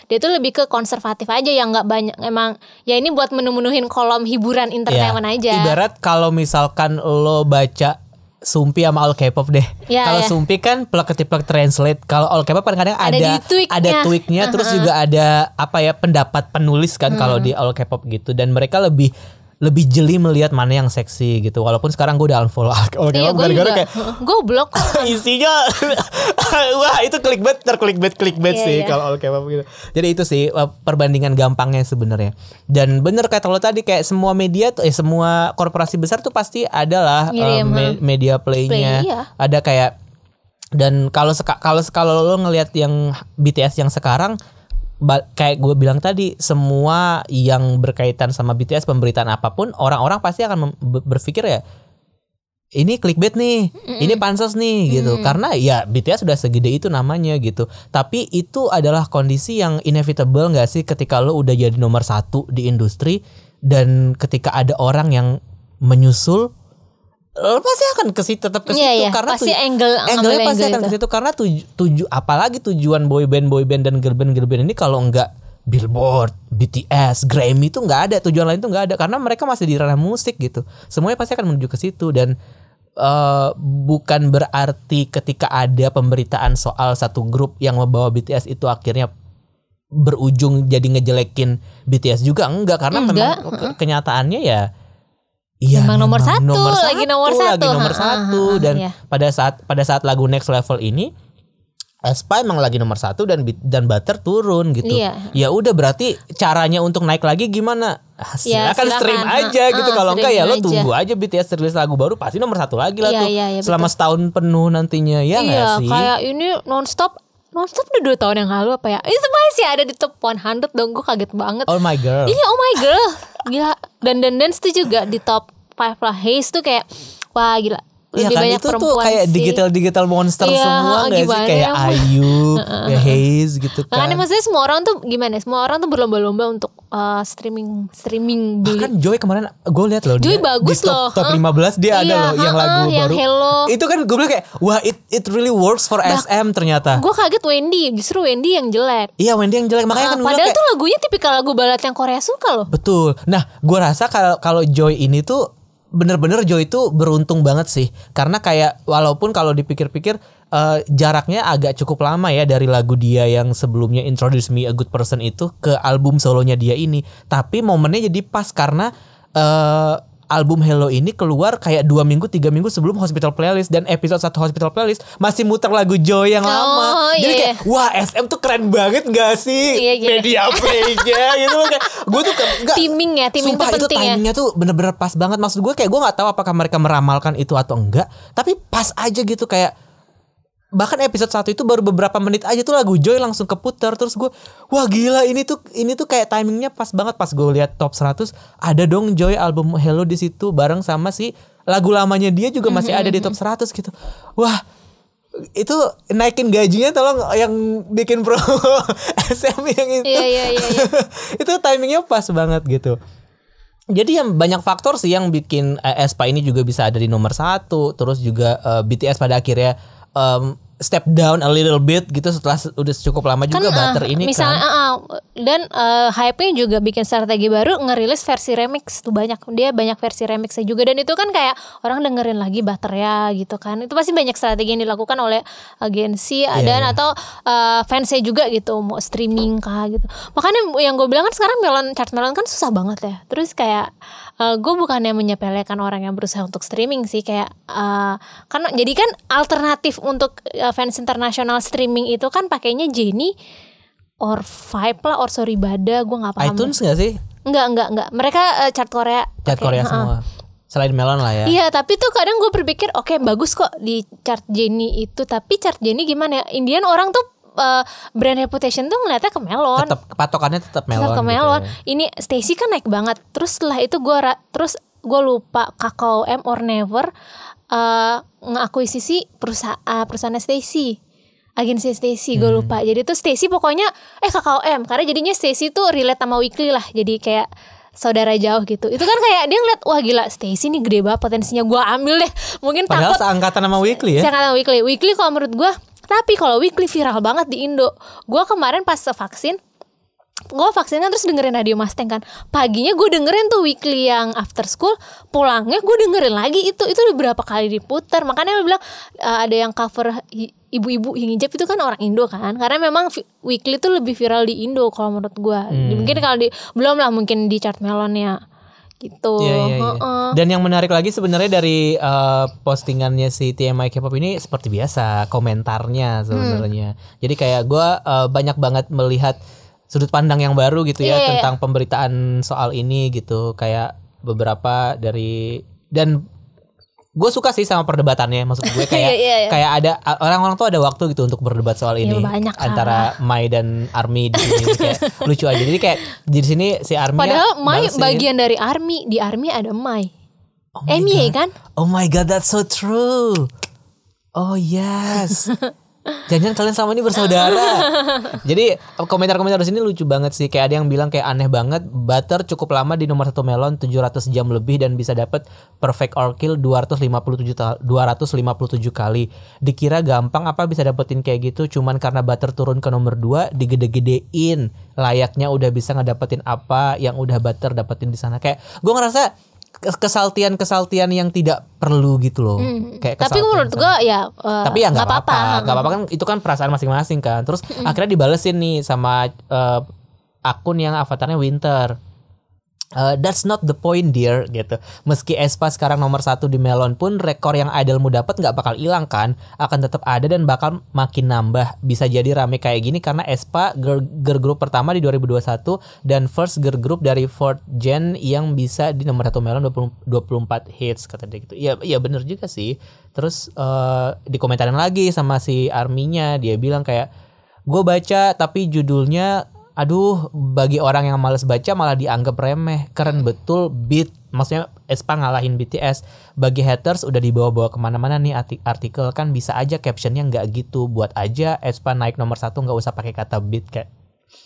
dia tuh lebih ke konservatif aja, yang nggak banyak, emang ya ini buat menu-menuhin kolom hiburan entertainment aja. Ibarat kalau misalkan lo baca Sumpi sama All K-pop deh. Kalau Sumpi kan plek translate, kalau All K-pop kadang-kadang ada tweaknya, terus juga ada pendapat penulis kan kalau di All K-pop gitu, dan mereka lebih jeli melihat mana yang seksi gitu. Walaupun sekarang gue udah unfollow Iya, gara-gara kayak gue blok isinya wah itu clickbait sih kalau All K-pop gitu. Jadi itu sih perbandingan gampangnya sebenarnya. Dan bener kata lo tadi, kayak semua media tuh semua korporasi besar tuh pasti adalah media play-nya. Ada kayak, dan kalau lo ngelihat yang BTS yang sekarang, kayak gue bilang tadi, semua yang berkaitan sama BTS, pemberitaan apapun, orang-orang pasti akan berpikir ya ini clickbait nih, ini pansos nih gitu. Karena ya BTS sudah segede itu namanya gitu. Tapi itu adalah kondisi yang inevitable gak sih ketika lo udah jadi nomor 1 di industri, dan ketika ada orang yang menyusul, lo pasti akan tetap ke situ karena pasti angle-nya pasti akan ke situ, karena apalagi tujuan boyband dan girl band ini kalau enggak Billboard, BTS, Grammy itu enggak ada, tujuan lain itu enggak ada, karena mereka masih di ranah musik gitu. Semuanya pasti akan menuju ke situ. Dan bukan berarti ketika ada pemberitaan soal satu grup yang membawa BTS itu akhirnya berujung jadi ngejelekin BTS juga, enggak, karena memang kenyataannya ya memang nomor satu. Dan pada saat lagu Next Level ini, aespa emang lagi nomor 1 dan Butter turun gitu. Ya udah, berarti caranya untuk naik lagi gimana? Silakan stream aja gitu. Kalau enggak ya lo tunggu aja BTS rilis lagu baru, pasti nomor 1 lagi lah tuh. Selama setahun penuh nantinya, ya nggak sih? Kayak ini nonstop udah 2 tahun yang lalu apa ya? Itu masih ada di top 100 dong, gue kaget banget. Oh my girl. Iya, oh my girl. Gila. Dan Dance tuh juga di top 5 lah. Haze tuh kayak wah gila. Lebih banyak itu perempuan tuh kayak sih. digital monster semua gak sih, kayak Ayu, ya Haze gitu kan. Makanya maksudnya semua orang tuh gimana? Semua orang tuh berlomba-lomba untuk streaming beli. Bahkan Joy kemarin gue lihat loh, Joy bagus di top 15 dia ada loh yang lagu yang baru. Hello. Itu kan gue bilang kayak wah it really works for SM ternyata. Gue kaget justru Wendy yang jelek. Iya, Wendy yang jelek, makanya kan gue padahal tuh lagunya tipikal lagu balat yang Korea suka loh. Betul. Nah, gue rasa kalau Joy ini tuh bener-bener Joy itu beruntung banget sih, karena kayak walaupun kalau dipikir-pikir jaraknya agak cukup lama ya dari lagu dia yang sebelumnya Introduce Me a Good Person itu ke album solonya dia ini, tapi momennya jadi pas karena album Hello ini keluar kayak 2 minggu 3 minggu sebelum Hospital Playlist, dan episode 1 Hospital Playlist masih muter lagu Joy yang lama. Jadi kayak wah, SM tuh keren banget gak sih media play-nya gitu loh. Kayak gue tuh enggak, timing sumpah tuh itu penting timingnya tuh bener-bener pas banget. Maksud gue kayak gue gak tahu apakah mereka meramalkan itu atau enggak, tapi pas aja gitu. Kayak bahkan episode 1 itu baru beberapa menit aja tuh lagu Joy langsung keputar. Terus gue wah gila, ini tuh kayak timingnya pas banget. Pas gue lihat top 100 ada dong Joy album Hello di situ bareng sama si lagu lamanya dia juga masih ada di top 100 gitu. Wah, itu naikin gajinya tolong yang bikin pro SM yang itu. Iya. Itu timingnya pas banget gitu. Jadi yang banyak faktor sih yang bikin aespa ini juga bisa ada di nomor 1. Terus juga BTS pada akhirnya step down a little bit gitu setelah udah cukup lama juga Butter ini misalnya, kan. Dan Hype-nya juga bikin strategi baru, ngerilis versi remix tuh banyak versi remixnya juga, dan itu kan kayak orang dengerin lagi Butter ya gitu kan. Itu pasti banyak strategi yang dilakukan oleh agensi atau fansnya juga gitu, mau streaming kah gitu. Makanya yang gue bilang kan sekarang chart melon kan susah banget ya. Terus kayak gue bukannya menyepelekan orang yang berusaha untuk streaming sih, kayak kan jadi kan alternatif untuk fans internasional streaming itu kan pakainya Jennie or Vibe lah, or Soribada, gue nggak paham. iTunes nggak sih? Enggak. Mereka chart Korea. Chart Korea semua. Selain Melon lah ya. Iya, tapi tuh kadang gue berpikir oke, bagus kok di chart Jennie itu, tapi chart Jennie gimana ya? Indian orang tuh brand reputation tuh ngeliatnya ke melon. Tetap patokannya tetap melon. Tetap ke melon. Gitu ya. Ini Stacy kan naik banget. Terus setelah itu gue lupa KKOM or Never ngakuisisi perusahaan Stacy. Agensi Stacy gue lupa. Jadi tuh Stacy pokoknya KKOM karena jadinya Stacy tuh relate sama Weekly lah. Jadi kayak saudara jauh gitu. Itu kan kayak dia ngeliat wah gila Stacy nih gede banget potensinya, gue ambil deh. Mungkin padahal takut seangkatan sama Weekly ya. Seangkatan Weekly. Weekly kalau menurut gue, tapi kalau Weekly viral banget di Indo. Gue kemarin pas vaksin, gue vaksinnya terus dengerin Radio Mustang kan. Paginya gue dengerin tuh Weekly yang after school, pulangnya gue dengerin lagi itu udah berapa kali diputar. Makanya lo bilang ada yang cover ibu-ibu yang hijab itu kan orang Indo kan. Karena memang Weekly tuh lebih viral di Indo kalau menurut gue. Mungkin kalau belum lah mungkin di chart melonnya gitu. Iya. Dan yang menarik lagi sebenarnya dari postingannya si TMI K-pop ini seperti biasa komentarnya sebenarnya. Jadi kayak gue banyak banget melihat sudut pandang yang baru gitu ya tentang pemberitaan soal ini gitu. Kayak beberapa dari, dan gue suka sih sama perdebatannya, maksud gue kayak kayak ada orang-orang tuh ada waktu gitu untuk berdebat soal ini antara Mai dan Army di sini kayak lucu aja. Jadi kayak di sini si Army padahal Mai bagian dari Army, di Army ada Mai. Emi kan? Oh my god, that's so true. Oh yes. Jangan kalian sama ini bersaudara. Jadi komentar-komentar di sini lucu banget sih. Kayak ada yang bilang kayak aneh banget, Butter cukup lama di nomor 1 melon 700 jam lebih dan bisa dapat perfect or kill 257 kali. Dikira gampang apa bisa dapetin kayak gitu, cuman karena Butter turun ke nomor 2 digede-gedein. Layaknya udah bisa ngedapetin apa yang udah Butter dapetin di sana. Kayak gue ngerasa kesaltian yang tidak perlu gitu loh. Kayak tapi menurut gue ya tapi ya nggak apa-apa kan, itu kan perasaan masing-masing kan. Terus akhirnya dibalesin nih sama akun yang avatarnya Winter. That's not the point dear gitu. Meski aespa sekarang nomor 1 di Melon pun, rekor yang idolmu dapat gak bakal hilang kan, akan tetap ada dan bakal makin nambah. Bisa jadi rame kayak gini karena aespa girl group pertama di 2021 dan first girl group dari 4th gen yang bisa di nomor 1 Melon 24 hits kata dia gitu. Iya bener juga sih. Terus dikomentarin lagi sama si Army-nya, dia bilang kayak gue baca tapi judulnya aduh, bagi orang yang malas baca malah dianggap remeh. Keren betul beat. Maksudnya aespa ngalahin BTS. Bagi haters udah dibawa-bawa kemana-mana nih artikel. Kan bisa aja captionnya gak gitu. Buat aja aespa naik nomor 1 gak usah pakai kata beat. Kayak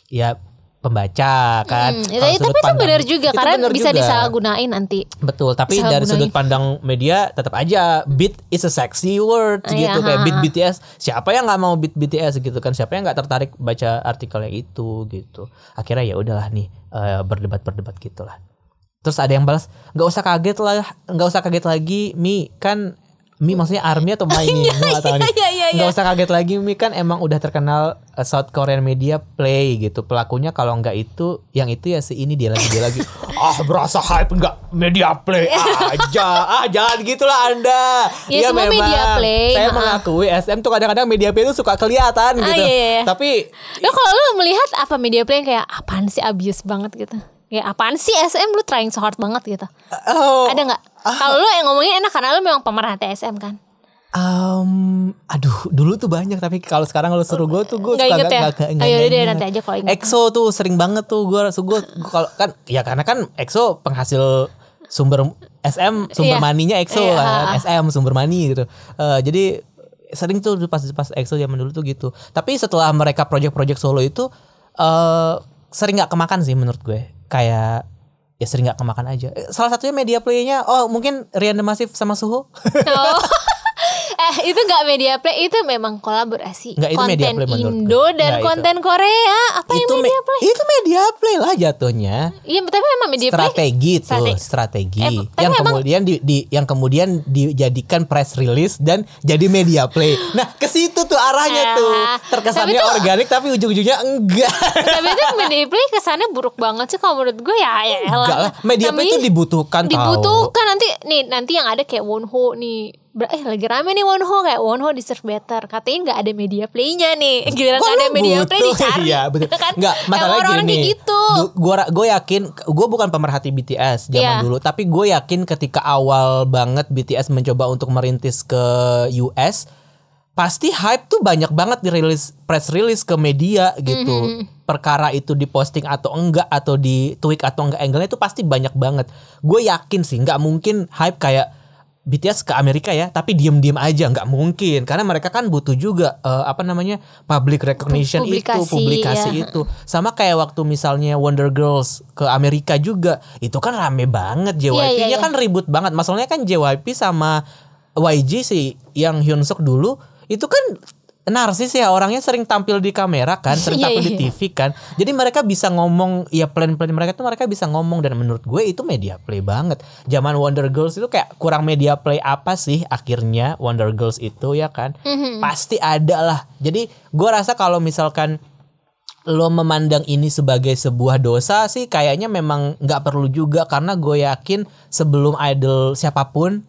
ya pembaca kan. Tapi itu benar juga karena bisa disalahgunain nanti. Betul, tapi dari sudut pandang media tetap aja beat is a sexy word gitu. Kayak beat BTS, siapa yang nggak mau beat BTS gitu kan, siapa yang nggak tertarik baca artikelnya itu gitu. Akhirnya ya udahlah nih berdebat gitulah. Terus ada yang balas, nggak usah kaget lagi Mi kan. Mi maksudnya Army atau Mai nih? Nggak usah kaget lagi, Mi kan emang udah terkenal South Korean media play gitu. Pelakunya kalau nggak itu, yang itu ya si ini dia lagi. Berasa hype nggak media play aja. Jangan gitulah Anda. Ya semua memang, media play. Saya mengakui SM tuh kadang-kadang media play itu suka kelihatan gitu. Tapi kalau lu melihat apa media play kayak apaan sih, abuse banget gitu. Ya apaan sih SM lu trying so hard banget gitu. Ada gak? Kalau lu yang ngomongin enak karena lu memang pemerhati SM kan. Dulu tuh banyak, tapi kalau sekarang lu suruh gue tuh gue suka gak inget. Nanti aja kalau inget. EXO tuh sering banget tuh gue kalau kan ya karena kan EXO penghasil sumber SM, sumber maninya EXO kan. SM sumber mani gitu. Jadi sering tuh pas EXO zaman dulu tuh gitu. Tapi setelah mereka project solo itu sering gak kemakan sih menurut gue. Kayak ya sering gak kemakan aja. Salah satunya media play-nya mungkin Rian The Massive sama Suho. Itu gak media play, itu memang kolaborasi. Nggak, itu media play Indo dan konten itu. Korea. Apa itu yang media play? Itu media play lah jatuhnya. Iya, tapi memang media strategi play. Strategi yang kemudian dijadikan press release dan jadi media play. Nah, ke situ tuh arahnya tuh. Terkesannya organik tapi ujung-ujungnya enggak. Tapi itu media play kesannya buruk banget sih kalau menurut gue ya. Enggak lah, media play itu dibutuhkan. Nanti yang ada kayak Wonho nih. Lagi rame nih Wonho deserve better. Katanya gak ada media play-nya nih. Giliran gak ada media play dicari. Iya betul kan? Nggak, masalahnya gini gitu. Gue yakin, gue bukan pemerhati BTS zaman dulu, tapi gue yakin ketika awal banget BTS mencoba untuk merintis ke US, pasti hype tuh banyak banget dirilis press release ke media gitu. Perkara itu diposting atau enggak, atau di tweak atau enggak, angle-nya itu pasti banyak banget. Gue yakin sih nggak mungkin hype kayak BTS ke Amerika ya, tapi diem-diem aja, nggak mungkin. Karena mereka kan butuh juga public recognition, publikasi itu. Sama kayak waktu misalnya Wonder Girls ke Amerika juga, itu kan rame banget. JYP-nya kan ribut banget. Masalahnya kan JYP sama YG sih, yang Hyunsuk dulu itu kan narsis ya, orangnya sering tampil di kamera kan, sering tampil di TV kan. Jadi mereka bisa ngomong, ya plan-plan mereka tuh mereka bisa ngomong, dan menurut gue itu media play banget. Zaman Wonder Girls itu kayak kurang media play apa sih akhirnya Wonder Girls itu ya kan? Pasti ada lah. Jadi gue rasa kalau misalkan lo memandang ini sebagai sebuah dosa sih kayaknya memang nggak perlu juga, karena gue yakin sebelum siapapun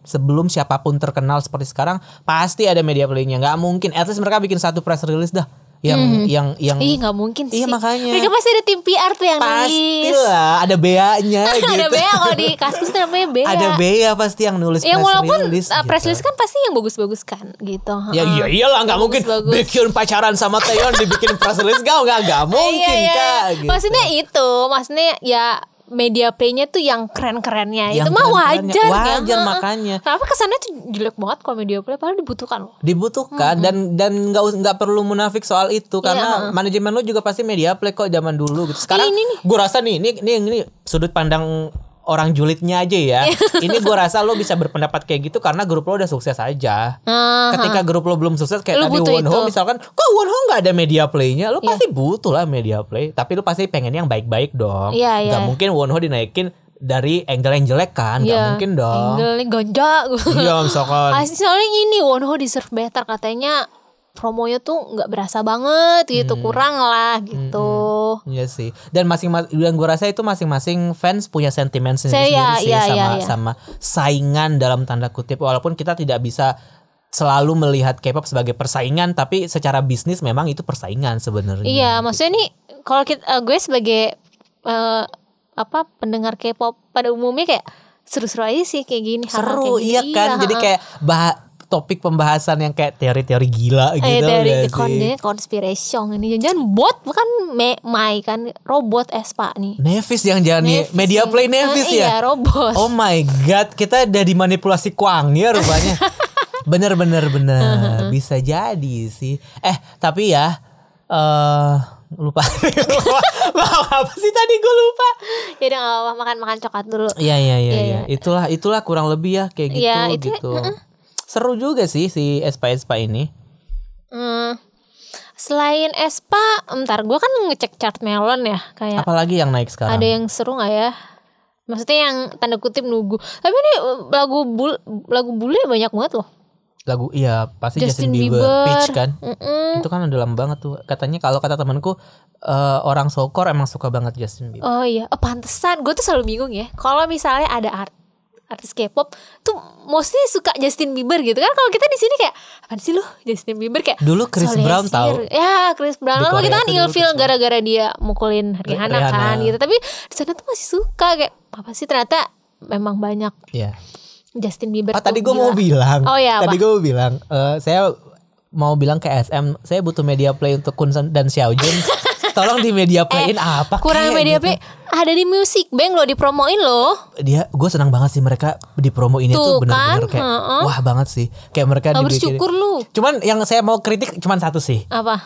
terkenal seperti sekarang pasti ada media playnya. Nggak mungkin, at least mereka bikin satu press release dah yang nggak mungkin sih. Iya makanya. Mereka pasti ada tim PR tuh yang nulis. Pastilah ada BA-nya gitu. Ada BA, kalau di Kaskus itu namanya BA. Ada BA pasti yang nulis yang press walaupun release. Press release kan pasti yang bagus-bagus kan gitu. Ya iyalah, nggak mungkin bikin pacaran sama Taeyeon dibikin press release nggak mungkin Kak gitu. Maksudnya ya media play-nya tuh yang keren-kerennya. Yang itu mah wajar makanya. Kenapa kesannya tuh jelek banget kalau media play, padahal dibutuhkan loh. Dibutuhkan dan nggak perlu munafik soal itu, karena manajemen lo juga pasti media play kok zaman dulu gitu. Sekarang gue rasa ini sudut pandang orang julidnya aja ya. Ini gue rasa lo bisa berpendapat kayak gitu karena grup lo udah sukses aja. Ketika grup lo belum sukses kayak tadi Wonho misalkan, kok Wonho nggak ada media playnya, lo pasti butuh lah media play. Tapi lo pasti pengen yang baik-baik dong. Gak mungkin Wonho dinaikin dari angle yang jelek kan, gak mungkin dong. Angle ganja. Iya misalkan. Soalnya ini Wonho deserve better katanya. Promonya tuh nggak berasa banget gitu, kurang lah gitu. Iya sih. Dan gue rasa itu masing-masing fans punya sentimen sendiri sama saingan dalam tanda kutip. Walaupun kita tidak bisa selalu melihat K-pop sebagai persaingan, tapi secara bisnis memang itu persaingan sebenarnya. Iya, maksudnya nih kalau gue sebagai pendengar K-pop pada umumnya kayak seru-seru aja sih kayak gini. Seru, iya kan. Jadi kayak topik pembahasan yang kayak teori-teori gila gitu. Teori conspiration ini jangan bot, bukan Mai kan, robot Espa nih. Nevis yang jadi media play Nevis ya. Iya, robot. Oh my god, kita udah dimanipulasi Kwang ya rupanya. Bener bisa jadi sih. Tapi ya lupa. Apa sih tadi gue lupa. Ya udah makan coklat dulu. Iya. Itulah kurang lebih ya kayak gitu ya, gitu. Seru juga sih si Espa ini. Selain Espa, gue kan ngecek chart Melon ya, kayak apalagi yang naik sekarang. Ada yang seru nggak ya? Maksudnya yang tanda kutip nunggu. Tapi ini lagu bule banyak banget loh. Lagu pasti Justin Bieber. Peach kan. Itu kan udah lama banget tuh. Katanya kalau kata temanku orang Sokor emang suka banget Justin Bieber. Oh iya, pantesan. Gue tuh selalu bingung ya. Kalau misalnya ada artis K-pop tuh mostly suka Justin Bieber gitu kan. Kalau kita di sini kayak apaan sih lu Justin Bieber, kayak dulu Chris Brown tahu. Ya Chris Brown. Lalu kita kan ilfeel gara-gara dia mukulin Rihanna kan gitu. Tapi di sana tuh masih suka, kayak apa sih, ternyata memang banyak. Iya. Justin Bieber. Tadi gue mau bilang. Tadi gue mau bilang saya mau bilang ke SM, saya butuh media play untuk Kun dan Xiaojun. Tolong di media playin apa kurang media play gitu. Ada di Music Bank loh, dipromoin loh. Gue senang banget sih mereka dipromoin itu benar-benar kayak wah banget sih. Kayak mereka bersyukur lu. Cuman yang saya mau kritik cuman satu sih. Apa?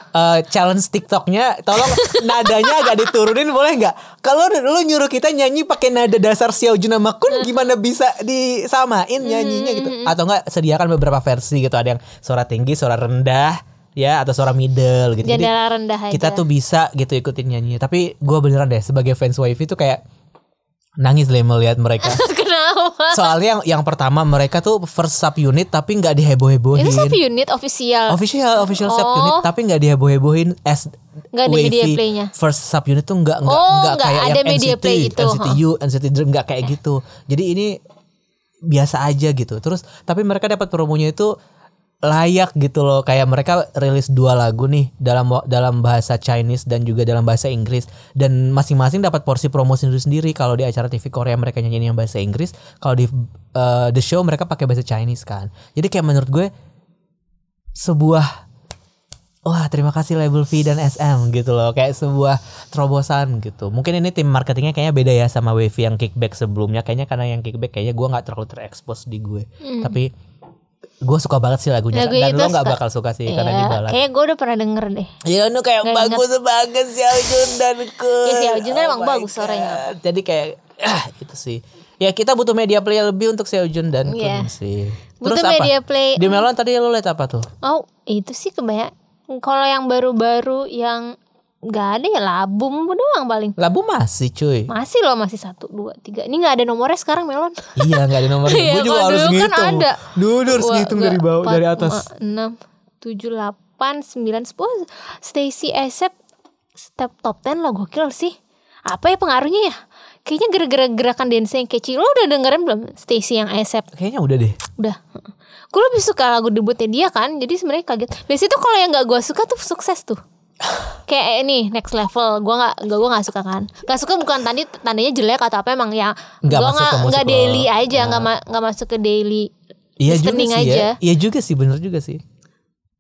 Challenge TikToknya tolong nadanya agak diturunin boleh nggak? Kalau lu nyuruh kita nyanyi pakai nada dasar Xiaojun sama Kun, gimana bisa disamain nyanyinya gitu? Atau enggak sediakan beberapa versi gitu, ada yang suara tinggi, suara rendah, ya, atau suara middle gitu. Jadi rendah aja. Kita tuh bisa gitu ikutin nyanyi. Tapi gue beneran deh sebagai fans WiFi tuh kayak nangis deh melihat mereka. Kenapa? Soalnya yang pertama mereka tuh first subunit tapi nggak diheboh-hebohin. Itu subunit official subunit tapi nggak diheboh-hebohin as nggak ada media playnya. First subunit tuh nggak kayak ada yang media NCT, play itu. NCT U, NCT Dream nggak kayak gitu. Jadi ini biasa aja gitu. Terus tapi mereka dapat promonya itu layak gitu loh, kayak mereka rilis 2 lagu nih dalam bahasa Chinese dan juga dalam bahasa Inggris, dan masing-masing dapat porsi promo sendiri. Kalau di acara TV Korea mereka nyanyiin yang bahasa Inggris, kalau di The Show mereka pakai bahasa Chinese kan. Jadi kayak menurut gue sebuah wah terima kasih label V dan SM gitu loh, kayak sebuah terobosan gitu. Mungkin ini tim marketingnya kayaknya beda ya sama Wavy yang Kickback sebelumnya, kayaknya karena yang Kickback kayaknya gue nggak terlalu terekspos di gue, tapi gue suka banget sih lagunya dan lo nggak bakal suka sih karena di balad. Kayak gue udah pernah denger deh. Iya, nu kayak gak bagus banget si Aujun dan ku. Iya si Aujun kan emang bagus suaranya. Jadi kayak itu sih. Ya kita butuh media play lebih untuk si Aujun dan Kun sih. Terus butuh apa? Media play. Di Melon tadi lo liat apa tuh? Oh itu sih kebanyakan. Kalau yang baru-baru yang nggak ada ya Labum doang paling. Labum masih cuy. Masih loh, masih 1, 2, 3. Ini nggak ada nomornya sekarang Melon. Iya nggak ada nomornya. Gue juga harus ngitung. Kan ada. Dulu harus ngitung dari bawah, dari atas. 6, 7, 8, 9, 10. Stacy Asep step top 10 lah, gokil sih. Apa ya pengaruhnya ya? Kayaknya gara-gara gerakan dance yang kecil. Lo udah dengerin belum Stacy yang Asep? Kayaknya udah deh. Udah. Gue lebih suka lagu debutnya dia kan. Jadi sebenarnya kaget. Biasanya tuh kalau yang gak gue suka tuh sukses tuh. Kayak ini Next Level. Gue gak suka kan. Gak suka bukan tandanya jelek atau apa, emang ya gue gak daily aja. Gak masuk ke daily listening aja. Iya juga sih, bener juga sih.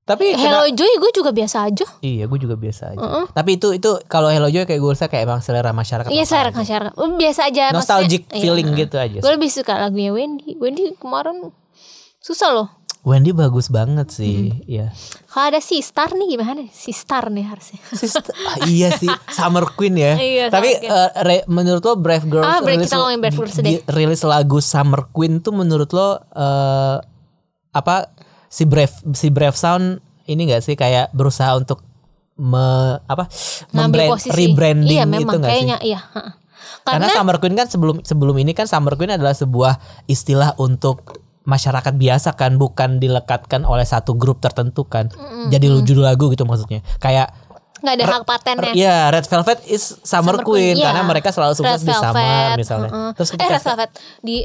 Tapi Hello Joy gue juga biasa aja. Iya gue juga biasa aja. Tapi itu kalau Hello Joy kayak gue rasa kayak emang selera masyarakat. Iya selera masyarakat. Biasa aja. Nostalgic feeling gitu aja. Gue lebih suka lagunya Wendy. Wendy kemarin susah loh. Wendy bagus banget sih. Iya. Kalau ada Sistar nih gimana? Sistar nih harusnya. Iya sih, Summer Queen ya. Iya, tapi menurut lo Brave Girls rilis lagu Summer Queen tuh menurut lo si Brave Sound ini nggak sih kayak berusaha untuk rebranding iya, gitu nggak sih? Iya. Karena Summer Queen kan sebelum ini kan Summer Queen adalah sebuah istilah untuk masyarakat biasa kan, bukan dilekatkan oleh satu grup tertentu kan. Jadi judul lagu gitu maksudnya. Kayak nggak ada hak patennya. Iya, Red Velvet is Summer Queen karena mereka selalu sukses di Summer misalnya. Terus Red Velvet di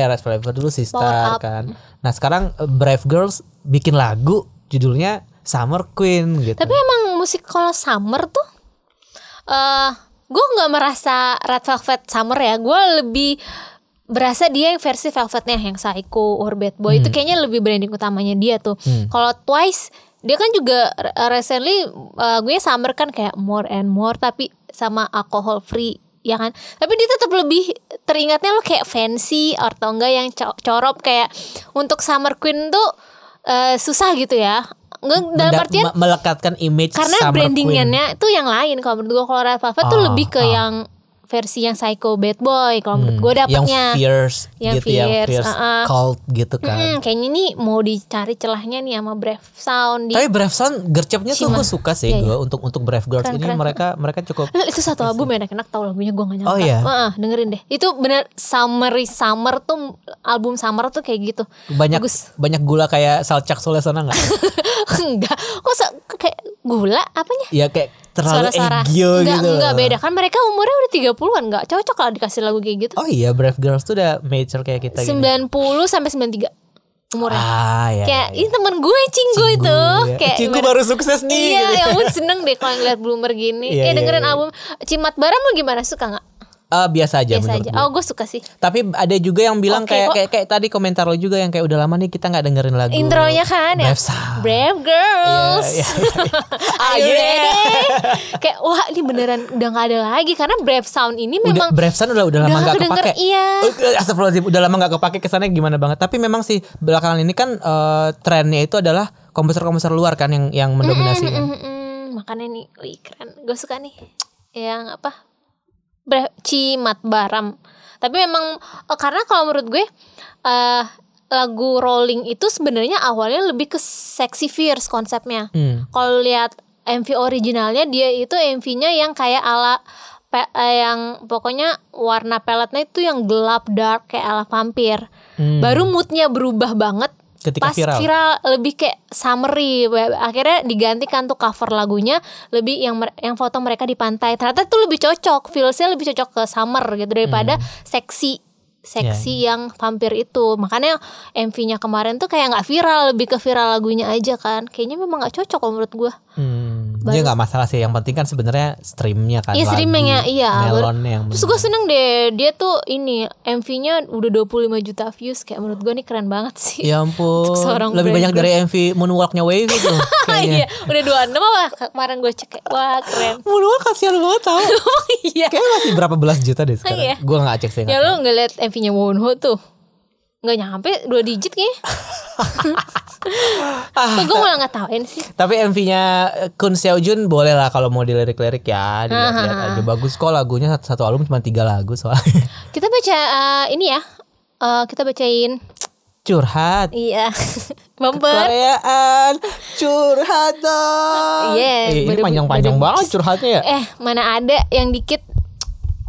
Red Flavor dulu Sister kan. Nah sekarang Brave Girls bikin lagu judulnya Summer Queen gitu. Tapi emang musik kalau Summer tuh gue nggak merasa Red Velvet Summer ya. Gue lebih berasa dia yang versi Velvetnya yang Psycho or Bad Boy itu kayaknya lebih branding utamanya dia tuh. Kalau Twice dia kan juga recently gue Summer kan kayak More and More tapi sama alcohol free ya kan. Tapi dia tetap lebih teringatnya lo kayak fancy atau enggak yang corop. Kayak untuk Summer Queen tuh susah gitu ya. Dalam artian melekatkan image karena Summer brandingannya itu yang lain. Kalau menurut gue kalau Red Velvet tuh lebih ke yang versi yang Psycho Bad Boy kalau menurut gue dapetnya yang fierce cult gitu kan. Kayaknya nih mau dicari celahnya nih sama Brave Sound. Tapi Brave Sound gercepnya tuh gue suka sih gue untuk Brave Girls keren, ini mereka cukup. Itu satu album enak-enak tau lagunya gue gak nyangka. Oh iya. Dengerin deh. Itu bener Summer tuh album Summer tuh kayak gitu. Banyak gula kayak Salcak Solesona enggak? Enggak. Kok kayak gula apanya? Ya kayak terlalu egyo gitu. Enggak beda kan mereka umurnya udah 30-an, enggak cocok lah dikasih lagu kayak gitu. Oh iya, Brave Girls tuh udah mature kayak kita 90 sampai 93 umurnya. Iya. Kayak ini temen gue Cinggu itu. Ya. Kayak Cinggu baru sukses nih. Iya, gitu. ya ampun seneng deh kalau ngeliat Bloomer gini. Dengerin album Cimat Baram lo gimana, suka enggak? Biasa aja. Oh gue suka sih. Tapi ada juga yang bilang kayak tadi komentar lo juga yang kayak udah lama nih kita nggak dengerin lagu intronya kan ya Brave Girls. Are you ready? Kayak wah ini beneran udah nggak ada lagi karena Brave Sound ini memang Brave Sound udah lama nggak kepake. Iya. Astagfirullahaladzim, udah lama nggak kepake, kesannya gimana banget. Tapi memang sih belakangan ini kan trennya itu adalah komposer luar kan yang mendominasi kan. Makanya nih keren. Gue suka nih yang apa? Cimat Baram. Tapi memang karena kalau menurut gue lagu Rolling itu sebenarnya awalnya lebih ke sexy fierce konsepnya. Kalau lihat MV originalnya dia itu MV-nya yang kayak ala yang pokoknya warna peletnya itu yang gelap dark kayak ala vampir. Baru moodnya berubah banget ketika pas viral lebih kayak summery. Akhirnya digantikan tuh cover lagunya lebih yang foto mereka di pantai. Ternyata tuh lebih cocok, feelsnya lebih cocok ke summer gitu daripada seksi yang vampir itu. Makanya MV-nya kemarin tuh kayak nggak viral, lebih ke viral lagunya aja kan. Kayaknya memang nggak cocok kalau menurut gue. Dia nggak masalah sih, yang penting kan sebenarnya streamnya kan. Iya streamingnya, iya. Melonnya yang terus gue seneng deh, dia tuh ini MV-nya udah 25 juta views, kayak menurut gue nih keren banget sih. Ya ampun, lebih banyak dari MV Moonwalk-nya Wavy tuh. Iya, udah 26 lah kemarin gue cek, wah keren. Moonwalk kasihan banget tau. Iya. Kayaknya masih berapa belas juta deh sekarang. Iya. Gue nggak cek sih. Ya lu nggak liat MV-nya Wonho tuh, nggak nyampe 2 digit kayaknya. Gue malah nggak tahuin sih. Tapi MV-nya Kun Seojun boleh lah kalau mau dilirik-lirik ya, dilihat aja. Bagus kok lagunya, satu album cuma 3 lagu soalnya. Kita baca ini ya, kita bacain curhat. Iya. Bumper Koreaan curhat dong. Iya. Ini panjang-panjang banget curhatnya ya. Mana ada yang dikit.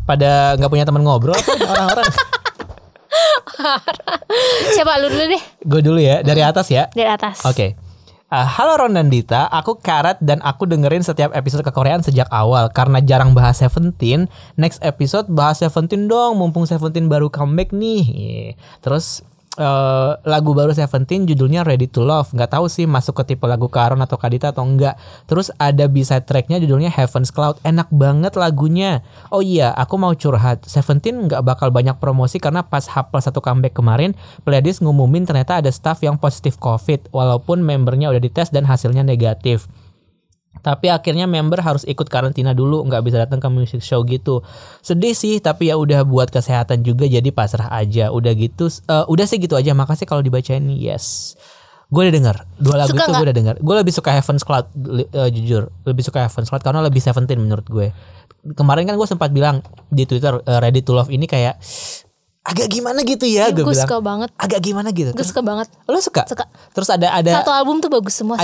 Pada nggak punya teman ngobrol kan orang-orang. Siapa lu dulu deh? Gue dulu ya, dari atas ya. Dari atas. Oke. Halo Ron dan Dita, aku Karat dan aku dengerin setiap episode kekoreaan sejak awal karena jarang bahas Seventeen. Next episode bahas Seventeen dong, mumpung Seventeen baru comeback nih. Terus lagu baru Seventeen judulnya Ready to Love. Nggak tahu sih masuk ke tipe lagu Karon atau Kadita atau enggak. Terus ada B-side tracknya judulnya Heaven's Cloud. Enak banget lagunya. Oh iya, aku mau curhat. Seventeen nggak bakal banyak promosi karena pas H+1 comeback kemarin, Pledis ngumumin ternyata ada staff yang positif COVID walaupun membernya udah dites dan hasilnya negatif. Tapi akhirnya member harus ikut karantina dulu, nggak bisa datang ke music show gitu. Sedih sih, tapi ya udah buat kesehatan juga, jadi pasrah aja. Udah gitu, udah sih gitu aja. Makasih kalau dibacain nih. Yes, gue udah denger 2 lagu itu, gue udah denger. Gue lebih suka Heaven's Cloud, jujur, lebih suka Heaven's Cloud karena lebih Seventeen menurut gue. Kemarin kan gue sempat bilang di Twitter, Ready to Love ini kayak agak gimana gitu ya, gue bilang. Gue suka banget. Agak gimana gitu. Gue suka banget. Lo suka? Suka. Terus ada satu album tuh bagus semua.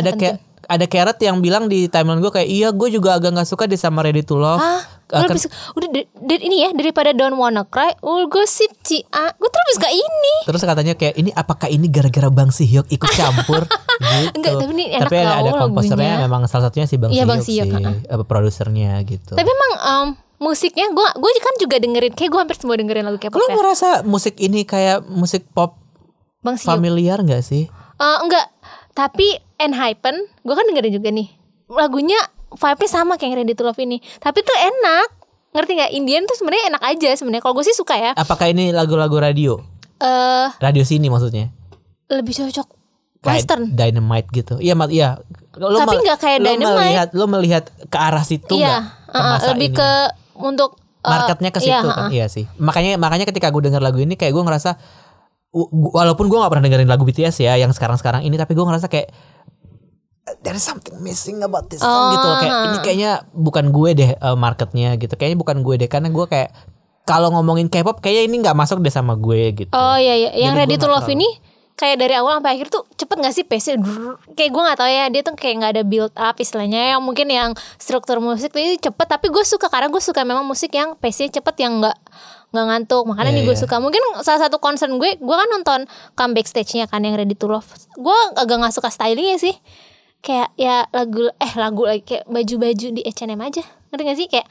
Ada Carrot yang bilang di timeline gue kayak, iya gue juga agak gak suka deh sama Ready to Love. Udah ini ya, daripada Don't Wanna Cry, Gosip Cia, gue terus suka ini. Terus katanya kayak, ini apakah ini gara-gara Bang Sihyuk ikut campur gitu. Enggak, tapi ini enak. Tapi ada komposernya lagunya. Memang salah satunya si Bang Sihyuk sih, produsernya gitu. Tapi memang musiknya gue kan juga dengerin, kayak gue hampir semua dengerin lagu K-pop. Lo ngerasa musik ini kayak musik pop Bang Sihyuk familiar gak sih? Enggak. Tapi Enhypen, gue kan dengerin juga nih. Lagunya vibe-nya sama kayak Ready to Love ini. Tapi tuh enak. Ngerti gak? Indian tuh sebenarnya enak aja sebenarnya. Kalau gue sih suka ya. Apakah ini lagu-lagu radio? Radio sini maksudnya? Lebih cocok western. Dynamite gitu. Iya, tapi gak kayak Dynamite. Lo melihat ke arah situ gak? Lebih ke untuk marketnya ke situ kan? Iya sih. Makanya ketika gue denger lagu ini kayak gue ngerasa, walaupun gue gak pernah dengerin lagu BTS ya yang sekarang-sekarang ini, tapi gue ngerasa kayak there is something missing about this song gitu. Kayak ini kayaknya bukan gue deh marketnya gitu. Kayaknya bukan gue deh, karena gue kayak kalau ngomongin K-pop kayaknya ini gak masuk deh sama gue gitu. Oh iya. Yang Ready to Love ini kayak dari awal sampai akhir tuh cepet gak sih pace-nya? Kayak gue gak tahu ya, dia tuh kayak gak ada build up istilahnya. Yang mungkin yang struktur musik tuh cepet, tapi gue suka karena gue suka memang musik yang pace-nya cepet, yang gak ngantuk. Makanya nih gue suka. Mungkin salah satu concern gue kan nonton comeback stage-nya kan yang Ready to Love. Gue agak gak suka stylingnya sih. Kayak ya lagu lagi kayak baju-baju di H&M aja. Ngerti gak sih? Kayak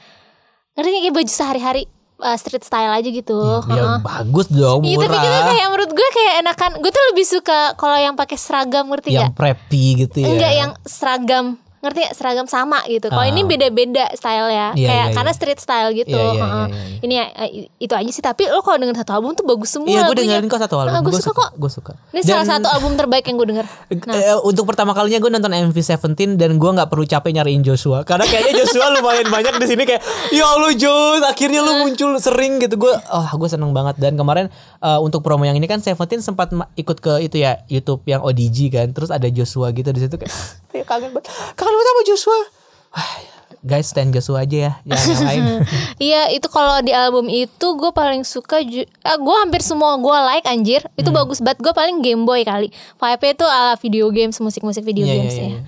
baju sehari-hari, street style aja gitu. Ya bagus dong, murah. Tapi kita kayak menurut gue kayak enakan. Gue tuh lebih suka kalau yang pakai seragam, ngerti yang gak? Yang preppy gitu ya. Enggak, yang seragam. Ngerti gak? Seragam sama gitu. Kalau ini beda-beda style ya. Karena street style gitu. Ini itu aja sih. Tapi lo kalau denger satu album tuh bagus semua. Iya, gue dengerin kok satu album. Gue suka kok. Gue suka. Ini salah satu album terbaik yang gue denger. Untuk pertama kalinya gue nonton MV Seventeen dan gue nggak perlu capek nyariin Joshua, karena kayaknya Joshua lumayan banyak di sini kayak, ya Allah Jos, akhirnya lu muncul sering gitu. Gue seneng banget. Dan kemarin untuk promo yang ini kan Seventeen sempat ikut ke itu ya, YouTube yang ODG kan. Terus ada Joshua gitu di situ kayak kangen banget sama Joshua. Guys, stand Joshua aja ya, jangan yang lain. Iya, itu kalau di album itu gue paling suka. Gue hampir semua gue like anjir. Itu bagus banget. Gue paling Game Boy kali. Vibe-nya itu ala video games, musik-musik video games ya.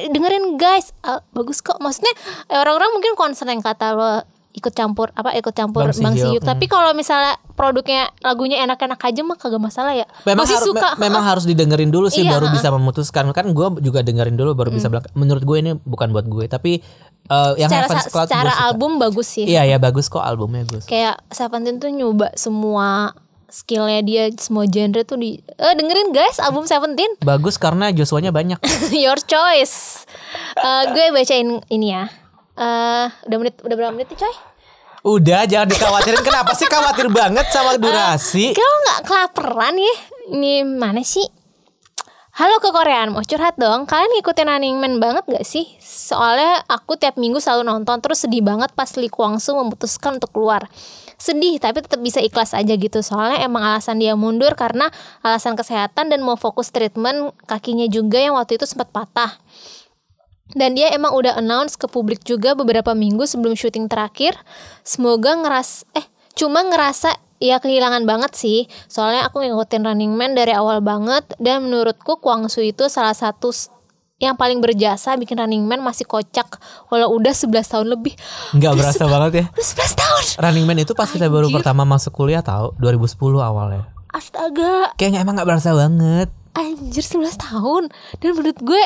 Dengerin guys, bagus kok. Maksudnya orang-orang mungkin concern yang kata lo ikut campur Bang Sihyuk. Tapi kalau misalnya produknya lagunya enak-enak aja mah kagak masalah ya. Memang harus didengerin dulu sih, baru bisa memutuskan. Kan gue juga dengerin dulu baru bisa bilang, menurut gue ini bukan buat gue. Tapi yang Heaven's Cloud secara album bagus sih. Iya bagus kok, albumnya bagus. Kayak Seventeen tuh nyoba semua skillnya dia semua genre tuh dengerin guys album Seventeen. Bagus karena Joshua-nya banyak. Your choice. Gue bacain ini ya. Udah berapa menit nih coy? Udah, jangan dikhawatirin. Kenapa sih khawatir banget sama durasi? Kalau nggak kelaparan ya? Ini mana sih? Halo kekoreaan, mau curhat dong. Kalian ngikutin Running Man banget gak sih? Soalnya aku tiap minggu selalu nonton. Terus sedih banget pas Lee Kwang Soo memutuskan untuk keluar. Sedih tapi tetap bisa ikhlas aja gitu. Soalnya emang alasan dia mundur karena alasan kesehatan dan mau fokus treatment kakinya juga yang waktu itu sempat patah. Dan dia emang udah announce ke publik juga beberapa minggu sebelum syuting terakhir. Semoga cuma ngerasa ya kehilangan banget sih. Soalnya aku ngikutin Running Man dari awal banget. Dan menurutku Kwang Soo itu salah satu yang paling berjasa bikin Running Man masih kocak. Walau udah 11 tahun lebih. Nggak berasa banget ya. Udah 11 tahun. Running Man itu pas kita baru pertama masuk kuliah tahu 2010 awalnya. Astaga. Kayaknya emang nggak berasa banget. Anjir 11 tahun. Dan menurut gue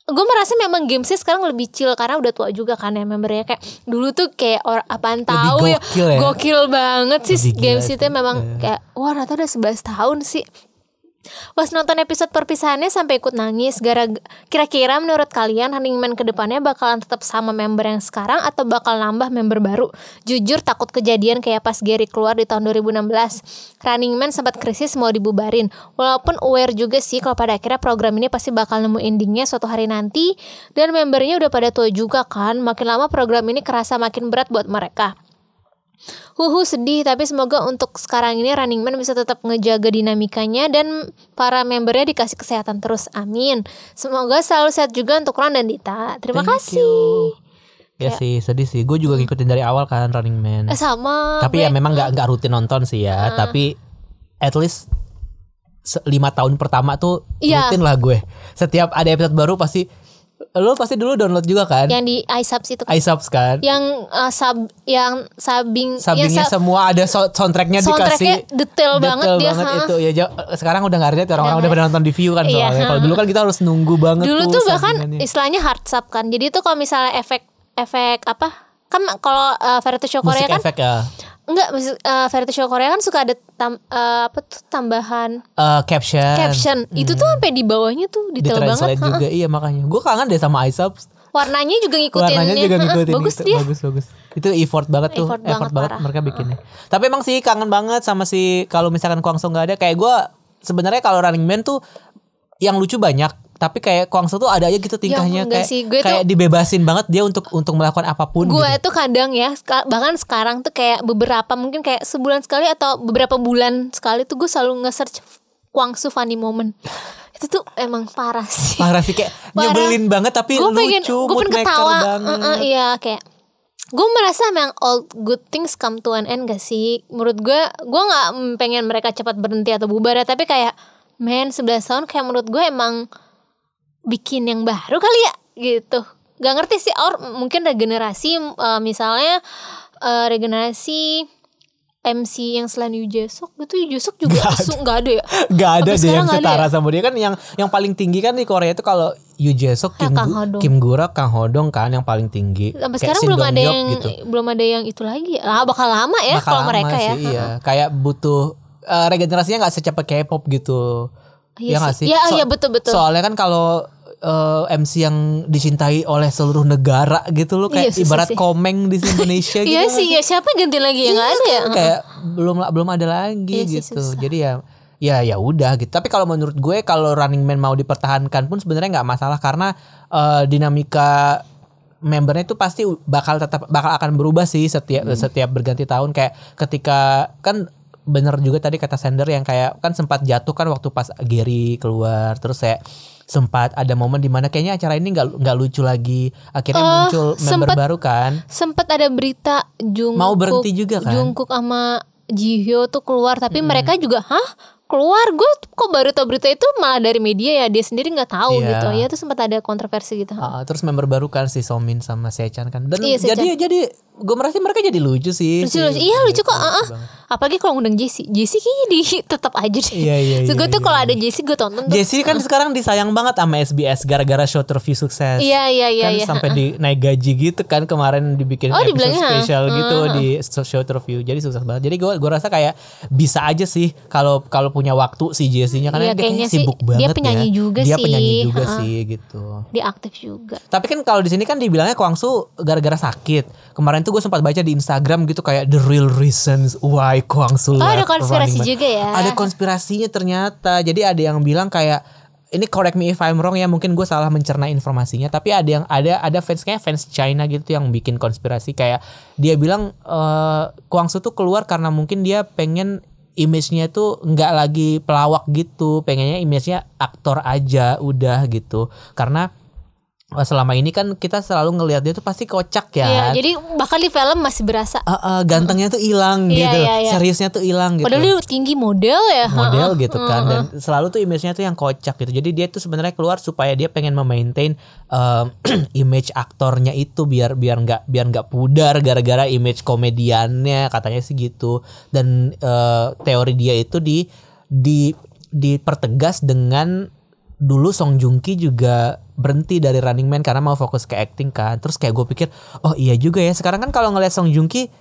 merasa memang gamesnya sekarang lebih chill karena udah tua juga kan ya membernya. Kayak dulu tuh kayak apaan tahu ya gokil banget sih games itu memang kayak wah ternyata udah 11 tahun sih. Pas nonton episode perpisahannya sampai ikut nangis. Kira-kira menurut kalian Running Man kedepannya bakalan tetap sama member yang sekarang atau bakal nambah member baru? Jujur takut kejadian kayak pas Gary keluar di tahun 2016. Running Man sempat krisis mau dibubarin. Walaupun aware juga sih kalau pada akhirnya program ini pasti bakal nemu endingnya suatu hari nanti. Dan membernya udah pada tua juga kan. Makin lama program ini kerasa makin berat buat mereka. Sedih, tapi semoga untuk sekarang ini Running Man bisa tetap ngejaga dinamikanya dan para membernya dikasih kesehatan terus, amin. Semoga selalu sehat juga untuk Ron dan Dita. Terima kasih. Ya sih, sedih sih. Gue juga ngikutin dari awal kan Running Man. Sama. Tapi ya memang nggak rutin nonton sih ya. Tapi at least 5 tahun pertama tuh rutin lah gue. Setiap ada episode baru pasti. Lo pasti dulu download juga kan? Yang di iSubs itu kan? iSubs kan? Yang subbingnya semua ada soundtracknya dikasih detail banget dia itu ya. Sekarang udah nggak ada, orang-orang udah pada nonton di view kan soalnya. Kalau dulu kan kita harus nunggu banget. Dulu tuh bahkan istilahnya hard sub kan. Jadi tuh kalau misalnya efek apa kan kalau variety show Korea kan efek ya. Enggak, variety show Korea kan suka ada tambahan caption. Itu tuh sampai di bawahnya tuh detail banget juga. Iya makanya gue kangen deh sama iSubs. Warnanya juga ngikutin. Bagus dia. Bagus. Itu effort banget tuh. Effort banget mereka bikinnya. Tapi emang sih kangen banget sama si kalau misalkan Kwang Soo nggak ada. Kayak gue sebenarnya kalau Running Man tuh yang lucu banyak. Tapi kayak Kwang Soo tuh ada aja gitu tingkahnya kayak dibebasin banget dia untuk melakukan apapun. Gue gitu. tuh kadang ya bahkan sekarang tuh kayak beberapa mungkin kayak sebulan sekali atau beberapa bulan sekali tuh gue selalu nge-search Kwang Soo funny moment. Itu tuh emang parah sih kayak nyebelin banget tapi gua lucu. Gue pengen ketawa iya kayak gue merasa memang all good things come to an end gak sih. Menurut gue gak pengen mereka cepat berhenti atau bubar ya. Tapi kayak 11 tahun kayak menurut gue emang bikin yang baru kali ya gitu. Gak ngerti sih mungkin regenerasi misalnya regenerasi MC yang selain Yu Jae-suk gitu. Yu Jae-suk juga gak ada ya. Gak ada deh yang setara sama dia kan. Yang paling tinggi kan di Korea itu kalau Yu Jae-suk, Kim Gura, Kang Hodong kan yang paling tinggi. Sampai sekarang belum ada yang itu lagi. Bakal lama ya kalau mereka sih, ya. Iya. Kayak butuh regenerasinya gak secepat K-pop gitu. Iya gak sih? Iya betul. Soalnya kan kalau MC yang dicintai oleh seluruh negara gitu loh kayak ibarat Komeng di Indonesia gitu. Iya sih, ya siapa ganti lagi yang ada ya? Kayak belum ada lagi gitu. Jadi ya udah gitu. Tapi kalau menurut gue kalau Running Man mau dipertahankan pun sebenarnya nggak masalah karena dinamika membernya itu pasti bakal akan berubah sih setiap berganti tahun. Kayak ketika kan bener juga tadi kata Sender yang kayak kan sempat jatuh kan waktu pas Gary keluar terus kayak sempat ada momen di mana kayaknya acara ini nggak lucu lagi. Akhirnya muncul member baru kan. Sempat ada berita Jungkook mau berhenti juga kan. Jungkook sama Jihyo tuh keluar tapi mereka juga keluar. Gue kok baru tahu berita itu malah dari media ya. Dia sendiri nggak tahu gitu. Ya itu sempat ada kontroversi gitu. Terus member baru kan si Somin sama Sechan kan. Dan jadi gue merasa mereka jadi lucu sih. Lucu. Iya lucu kok. Apalagi kalau ngundang Jessie kayaknya tetap aja deh. Iya. So gue tuh kalau ada Jessie gue tonton tuh. Jessie kan sekarang disayang banget sama SBS gara-gara show terview sukses. Iya. Kan sampai naik gaji gitu kan kemarin dibikin episode spesial gitu di show terview. Jadi sukses banget. Jadi gue rasa kayak bisa aja sih kalau punya waktu si Jessie-nya karena dia kayaknya sibuk banget. Dia penyanyi juga dia penyanyi juga sih gitu. Dia aktif juga. Tapi kan kalau di sini kan dibilangnya Kwang Soo gara-gara sakit. Kemarin tuh gue sempat baca di Instagram gitu kayak the real reasons why Kwang Soo ada konspirasi juga ya. Ada konspirasinya ternyata. Jadi ada yang bilang kayak ini correct me if I'm wrong ya, mungkin gue salah mencerna informasinya, tapi ada fans China gitu yang bikin konspirasi kayak dia bilang Kwang Soo tuh keluar karena mungkin dia pengen image-nya tuh nggak lagi pelawak gitu, pengennya image-nya aktor aja udah gitu. Karena selama ini kan kita selalu ngelihat dia tuh pasti kocak ya. Iya, jadi bahkan di film masih berasa gantengnya tuh hilang gitu. Iya. Seriusnya tuh hilang gitu. Padahal dia tinggi model ya. Model gitu kan. Dan selalu tuh image-nya tuh yang kocak gitu. Jadi dia tuh sebenarnya keluar supaya dia pengen memaintain image aktornya itu biar nggak pudar gara-gara image komediannya, katanya sih gitu. Dan teori dia itu dipertegas dengan dulu Song Joong Ki juga berhenti dari Running Man karena mau fokus ke acting kan. Terus kayak gue pikir, oh iya juga ya. Sekarang kan kalau ngeliat Song Joong Ki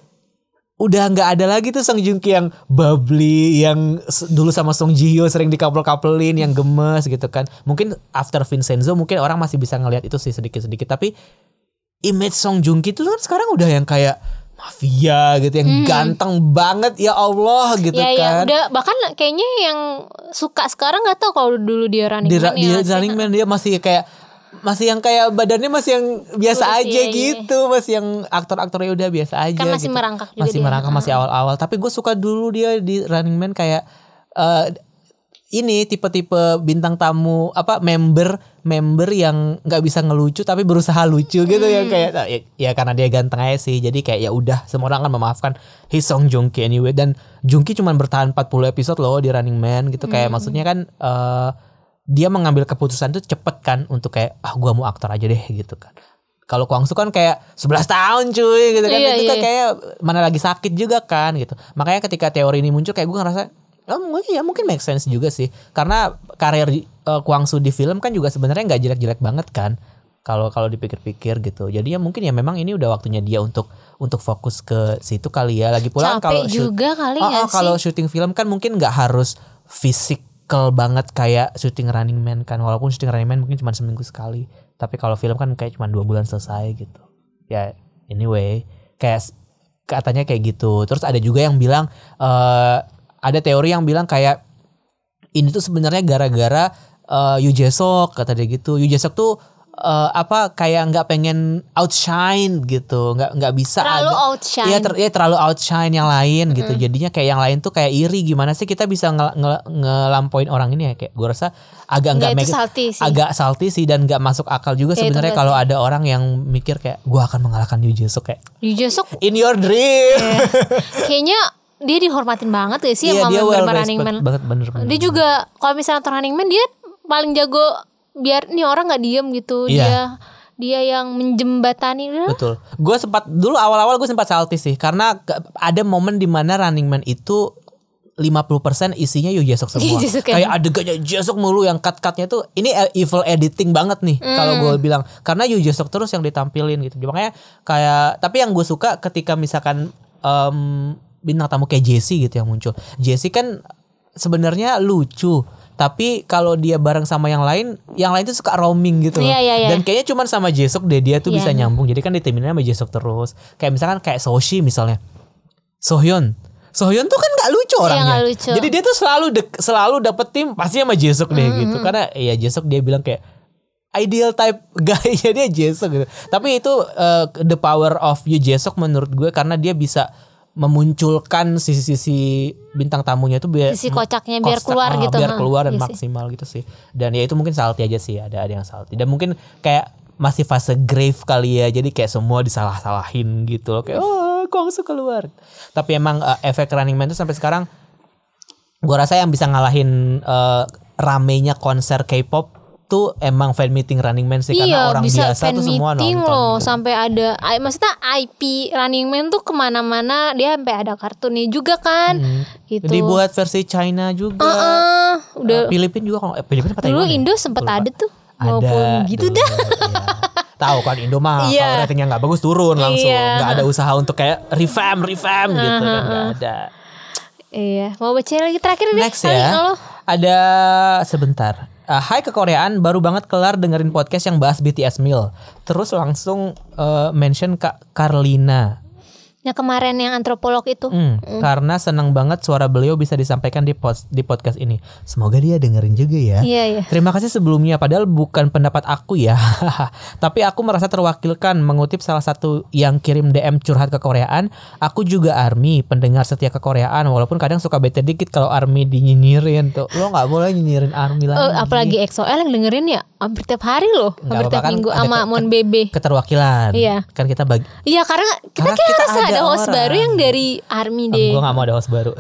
udah nggak ada lagi tuh Song Joong Ki yang bubbly, yang dulu sama Song Ji Hyo sering dikapel-kapelin, yang gemes gitu kan. Mungkin after Vincenzo mungkin orang masih bisa ngelihat itu sih sedikit-sedikit. Tapi image Song Joong Ki itu kan sekarang udah yang kayak mafia gitu, yang ganteng banget ya Allah gitu kan. Ya udah, bahkan kayaknya yang suka sekarang nggak tahu kalau dulu dia Running Man. Dia Running Man dia masih yang kayak badannya masih yang biasa aja gitu, masih yang aktor-aktornya udah biasa aja. Kan masih gitu. merangkak juga. Masih merangkak, masih awal-awal. Tapi gue suka dulu dia di Running Man kayak ini tipe-tipe bintang tamu member yang nggak bisa ngelucu tapi berusaha lucu gitu ya kayak ya karena dia ganteng aja sih, jadi kayak ya udah semua orang kan memaafkan Song Joong Ki anyway. Dan Joong Ki cuma bertahan 40 episode loh di Running Man gitu, kayak maksudnya kan dia mengambil keputusan tuh cepet kan untuk kayak gua mau aktor aja deh gitu kan. Kalau Kwang Soo kan kayak 11 tahun cuy gitu kan, itu kan kayak mana lagi sakit juga kan gitu. Makanya ketika teori ini muncul kayak gue ngerasa mungkin make sense juga sih, karena karir Kwang Soo di film kan juga sebenarnya nggak jelek-jelek banget kan kalau dipikir-pikir gitu. Jadi ya mungkin ya memang ini udah waktunya dia untuk fokus ke situ kali ya. Lagi pula kalau juga kali kalau syuting film kan mungkin nggak harus physical banget kayak syuting Running Man kan, walaupun syuting Running Man mungkin cuma seminggu sekali, tapi kalau film kan kayak cuma 2 bulan selesai gitu ya. Anyway kayak katanya kayak gitu. Terus ada juga yang bilang ada teori yang bilang kayak ini tuh sebenarnya gara-gara Yoo Jae-suk, kata dia gitu. Yoo Jae-suk tuh kayak nggak pengen outshine gitu, nggak bisa terlalu outshine. Iya terlalu outshine yang lain gitu. Jadinya kayak yang lain tuh kayak iri, gimana sih kita bisa ngelampoin orang ini ya. Kayak gue rasa agak salty sih dan nggak masuk akal juga sebenarnya kalau ada orang yang mikir kayak gue akan mengalahkan Yoo Jae-suk. Kayak Yoo Jae-suk in your dream. Kayaknya dia dihormatin banget ya sih sama member Running Man. Bener. Dia juga kalau misalnya Running Man dia paling jago biar nih orang nggak diem gitu. Dia yang menjembatani. Betul. Gue sempat dulu awal-awal gue sempat salty sih karena ada momen di mana Running Man itu 50% isinya Yoo Jae-suk semua. Kayak adegannya Jae-suk mulu, yang cut-cutnya tuh ini evil editing banget nih kalau gue bilang, karena Yoo Jae-suk terus yang ditampilin gitu. Makanya kayak, tapi yang gue suka ketika misalkan bintang tamu kayak Jessie gitu yang muncul. Jessie kan sebenarnya lucu, tapi kalau dia bareng sama yang lain tuh suka roaming gitu loh. Dan kayaknya cuma sama Jae-suk deh dia tuh bisa nyambung. Jadi kan ditemenin sama Jae-suk terus. Kayak misalkan kayak Soshi misalnya. Sohyun tuh kan nggak lucu orangnya. Lucu. Jadi dia tuh selalu dapet tim pasti sama Jae-suk deh gitu. Karena ya Jae-suk dia bilang kayak ideal type guy-nya dia Jae-suk gitu. Tapi itu the power of Yoo Jae-suk menurut gue, karena dia bisa memunculkan sisi-sisi bintang tamunya itu biar sisi kocaknya biar keluar gitu. Biar keluar dan maksimal gitu sih. Dan ya itu mungkin salty aja sih, ada yang salty. Dan mungkin kayak masih fase grave kali ya. Jadi kayak semua disalah-salahin gitu loh. Kayak Kwang Soo keluar. Tapi emang efek Running Man itu sampai sekarang gue rasa yang bisa ngalahin ramenya konser K-pop tuh emang fan meeting Running Man sih, karena orang biasa tuh semua nonton loh, gitu. Sampai ada, maksudnya IP Running Man tuh kemana-mana, dia sampai ada kartunnya juga kan, gitu. Dibuat versi China juga. Udah. Filipina juga, kalau Filipina apa Taiwan? Dulu Indo sempet ada tuh, maupun gitu dah. Ya. Tahu kan Indo mah kalau ratingnya nggak bagus turun langsung, nggak ada usaha untuk kayak revamp gitu kan, nggak ada. Iya, mau baca lagi terakhir deh. Next ya, ada sebentar. Hai kekoreaan, baru banget kelar dengerin podcast yang bahas BTS Meal. Terus langsung mention Kak Carlina. Yang kemarin yang antropolog itu. Karena senang banget suara beliau bisa disampaikan di podcast ini. Semoga dia dengerin juga ya. Iya. Terima kasih sebelumnya, padahal bukan pendapat aku ya. Tapi aku merasa terwakilkan mengutip salah satu yang kirim DM curhat kekoreaan. Aku juga ARMY, pendengar setia kekoreaan. Walaupun kadang suka bete dikit kalau ARMY dinyinyirin tuh. Lo gak boleh nyinyirin ARMY lagi. Apalagi EXO-L yang dengerin ya hampir tiap hari loh. Hampir tiap minggu sama Mon Bebe. Keterwakilan. Iya. Kan kita bagi. Iya, karena kita harus ada host baru yang dari ARMY deh. Gue gak mau ada host baru.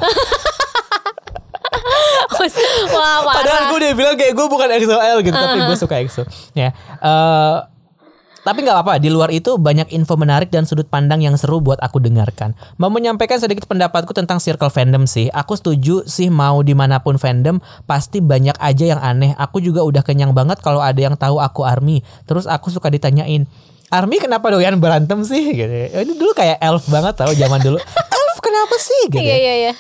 Wah, padahal gue udah bilang kayak gue bukan EXO-L gitu, tapi gue suka EXO. Ya. Tapi gak apa-apa, di luar itu banyak info menarik dan sudut pandang yang seru buat aku dengarkan. Mau menyampaikan sedikit pendapatku tentang circle fandom sih. Aku setuju sih, mau dimanapun fandom pasti banyak aja yang aneh. Aku juga udah kenyang banget kalau ada yang tahu aku ARMY. Terus aku suka ditanyain, ARMY kenapa doyan berantem sih? Gitu. Ini dulu kayak elf banget tau zaman dulu. Elf kenapa sih? Gitu. Iya.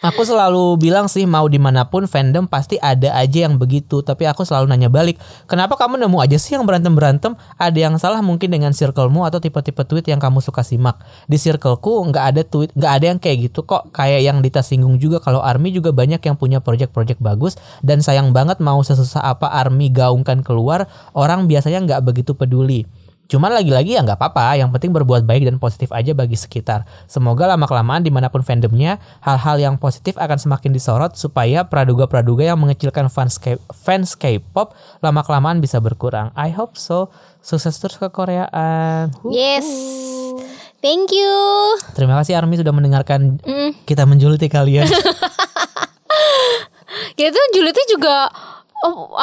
Aku selalu bilang sih, mau dimanapun fandom pasti ada aja yang begitu. Tapi aku selalu nanya balik, kenapa kamu nemu aja sih yang berantem-berantem? Ada yang salah mungkin dengan circlemu atau tipe-tipe tweet yang kamu suka simak. Di circleku nggak ada tweet, nggak ada yang kayak gitu kok. Kayak yang Dita singgung juga, kalau ARMY juga banyak yang punya project-project bagus. Dan sayang banget mau sesusah apa ARMY gaungkan keluar, orang biasanya nggak begitu peduli. Cuman lagi-lagi ya gak apa-apa, yang penting berbuat baik dan positif aja bagi sekitar. Semoga lama-kelamaan dimanapun fandomnya, hal-hal yang positif akan semakin disorot supaya praduga-praduga yang mengecilkan fans K-pop lama-kelamaan bisa berkurang. I hope so. Sukses terus kekoreaan. Yes. Thank you. Terima kasih ARMY sudah mendengarkan kita menjuliti kalian. Gitu julitnya juga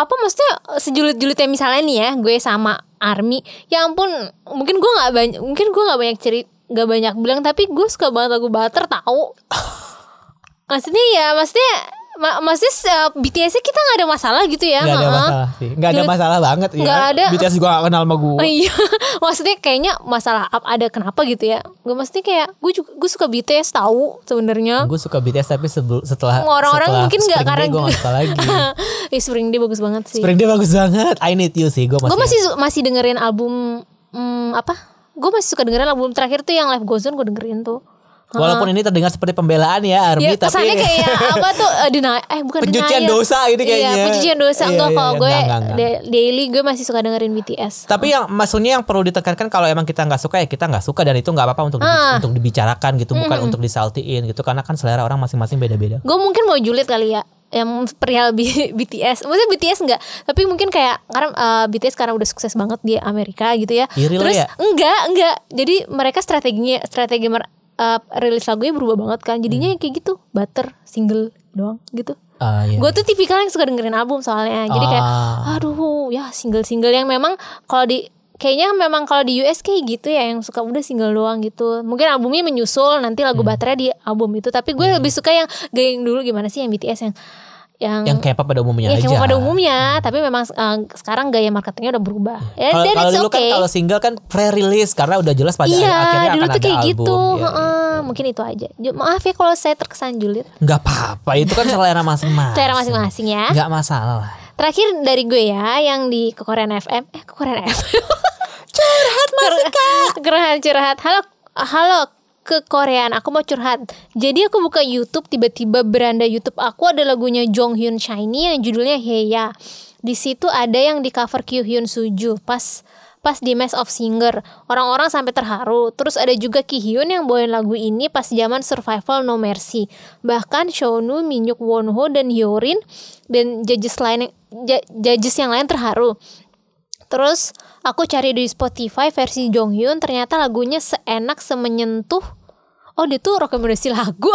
maksudnya sejulit-julitnya misalnya nih ya, gue sama ARMY, ya ampun, mungkin gue nggak banyak cerita, nggak banyak bilang, tapi gue suka banget lagu Butter tahu. maksudnya BTS-nya kita nggak ada masalah gitu ya. Nggak ada masalah sih, nggak ada masalah banget ya. Nggak ada. BTS juga nggak kenal sama gue. Iya, maksudnya kayaknya masalah ada kenapa gitu ya. Gue maksudnya kayak gue suka BTS tahu sebenarnya. Gue suka BTS tapi setelah orang-orang mungkin nggak karena gue nggak suka lagi. Spring Day bagus banget sih. Spring Day bagus banget. I Need You sih gue masih dengerin album apa? Gue masih suka dengerin album terakhir tuh yang Life Goes On, gue dengerin tuh. Walaupun ini terdengar seperti pembelaan ya ARMY, ya, kesannya tapi kayak apa tuh bukan pencucian dosa ini kayaknya. Iya, pencucian dosa. Enggak, kalau gue enggak. daily gue masih suka dengerin BTS. Tapi maksudnya yang perlu ditekankan, kalau emang kita nggak suka ya kita nggak suka, dan itu nggak apa-apa untuk dibicarakan gitu, bukan untuk disaltiin gitu, karena kan selera orang masing-masing beda-beda. Gue mungkin mau julid kali ya, yang perihal BTS. Maksudnya BTS enggak, tapi mungkin kayak karena BTS karena udah sukses banget di Amerika gitu ya. Iri terus ya? enggak. Jadi mereka strategi rilis lagunya berubah banget kan. Jadinya kayak gitu, Butter single doang gitu. Iya. Gue tuh tipikal yang suka dengerin album soalnya. Jadi kayak ya single-single yang memang kalau kayaknya memang kalau di US kayak gitu ya, yang suka udah single doang gitu. Mungkin albumnya menyusul nanti lagu Butter di album itu. Tapi gue lebih suka yang gayeng dulu, gimana sih yang BTS yang K-pop pada umumnya aja. K-pop pada umumnya, tapi memang sekarang gaya marketingnya udah berubah. Kalau dulu kan kalau single kan pre-release karena udah jelas pada akhirnya dulu akan tuh ada kayak album. Gitu. Mungkin itu aja. Maaf ya kalau saya terkesan julid. Gak apa-apa, itu kan selera masing-masing. Selera masing-masing ya. Gak masalah. Terakhir dari gue ya, yang di Kekorean FM. Kekorean FM. Curhat masih Kak. Curhat. Halo. Kekoreaan, aku mau curhat. Jadi aku buka YouTube, tiba-tiba beranda YouTube aku ada lagunya Jonghyun Shiny yang judulnya Heya. Di situ ada yang di cover Kyuhyun Suju pas di Mask of Singer. Orang-orang sampai terharu. Terus ada juga Kihyun yang bawain lagu ini pas zaman Survival No Mercy. Bahkan Shonu, Minyuk Wonho dan Hyorin dan judges yang lain terharu. Terus aku cari di Spotify versi Jonghyun, ternyata lagunya seenak semenyentuh. oh dia tuh rekomendasi lagu.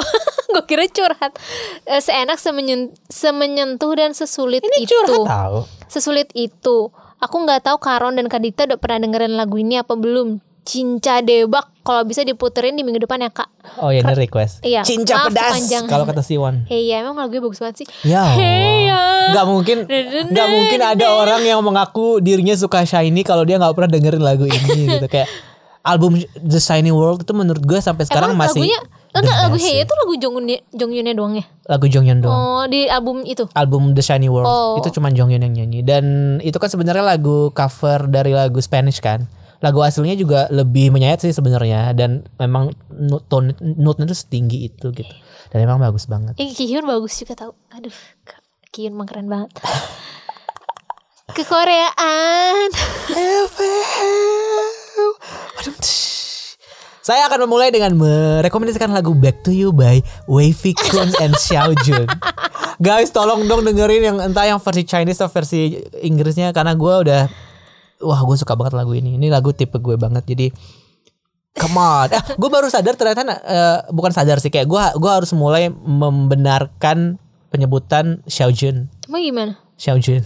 Gue kira curhat. Seenak semenyentuh dan sesulit ini itu. Curhat tahu. Sesulit itu. Aku nggak tahu Karon dan Kadita udah pernah dengerin lagu ini apa belum. Cinca Debak, kalau bisa diputerin di minggu depan ya kak. Oh ya, ini request. Iya. Cinca pedas kalau kata Siwan. Iya, emang lagunya bagus banget sih. Ya. Nggak mungkin ada orang yang mengaku dirinya suka Shiny kalau dia nggak pernah dengerin lagu ini gitu. Kayak album The Shiny World itu menurut gue sampai sekarang emang masih. Lagu Hey itu lagu Jongyunnya doang ya? Lagu Jonghyun doang. Oh, di album itu. Album The Shiny World itu cuma Jonghyun yang nyanyi, dan itu kan sebenarnya lagu cover dari lagu Spanish kan. Lagu aslinya juga lebih menyayat sih sebenarnya, dan memang note-nya tuh setinggi itu gitu. Dan emang bagus banget. Kihyun bagus juga tau. Aduh, Kihyun emang keren banget. Kekoreaan. Saya akan memulai dengan merekomendasikan lagu Back to You by Wavy Kun and Xiaojun. Guys, tolong dong dengerin yang entah yang versi Chinese atau versi Inggrisnya, karena gue udah gue suka banget lagu ini. Ini lagu tipe gue banget. Jadi come on. Gue baru sadar ternyata bukan sadar sih, kayak gue harus mulai membenarkan penyebutan Xiaojun. Emang gimana? Xiaojun.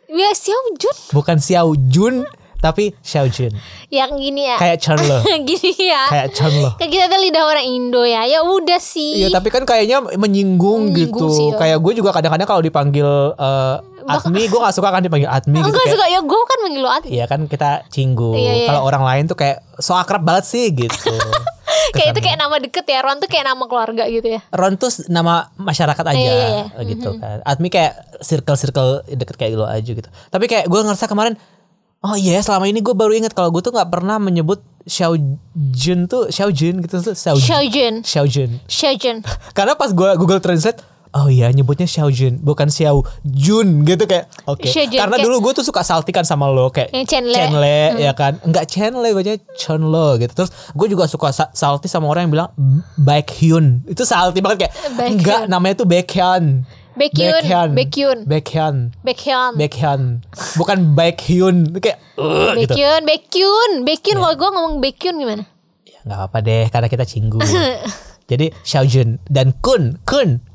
Ya Xiaojun. Bukan Xiaojun, tapi Xiaojun. Yang gini ya. Kayak Chunlo. Gini ya. Kayak Chunlo. Kayak kita tuh lidah orang Indo ya. Ya udah sih. Iya, tapi kan kayaknya menyinggung gitu. Sih, kayak gue juga kadang-kadang kalau dipanggil Admi, gue gak suka kan dipanggil Admi gitu. Gak suka, ya gue kan manggil lo Admi. Iya kan kita cinggung. Iya. Kalau orang lain tuh kayak so akrab banget sih gitu. Kayak itu kayak nama deket ya. Ron tuh kayak nama keluarga gitu ya. Ron tuh nama masyarakat aja gitu kan. Admi kayak circle deket kayak lo aja gitu. Tapi kayak gue ngerasa kemarin, oh iya selama ini gue baru ingat kalau gue tuh gak pernah menyebut Xiaojun tuh Xiaojun gitu tuh Xiaojun. Karena pas gue Google Translate, oh iya nyebutnya Xiaojun bukan Xiaojun gitu, kayak oke. Karena dulu gue tuh suka saltikan sama lo kayak Chenle ya kan. Enggak Chenle, bacanya Chonlo gitu. Terus gue juga suka salty sama orang yang bilang Baekhyun. Itu salty banget kayak enggak, namanya tuh Baekhyun. Baekhyun. Bukan Baekhyun. Kayak Baekhyun. Kalau gue ngomong Baekhyun gimana? Ya enggak apa-apa deh karena kita cinggung. Jadi Xiaojun dan Kun.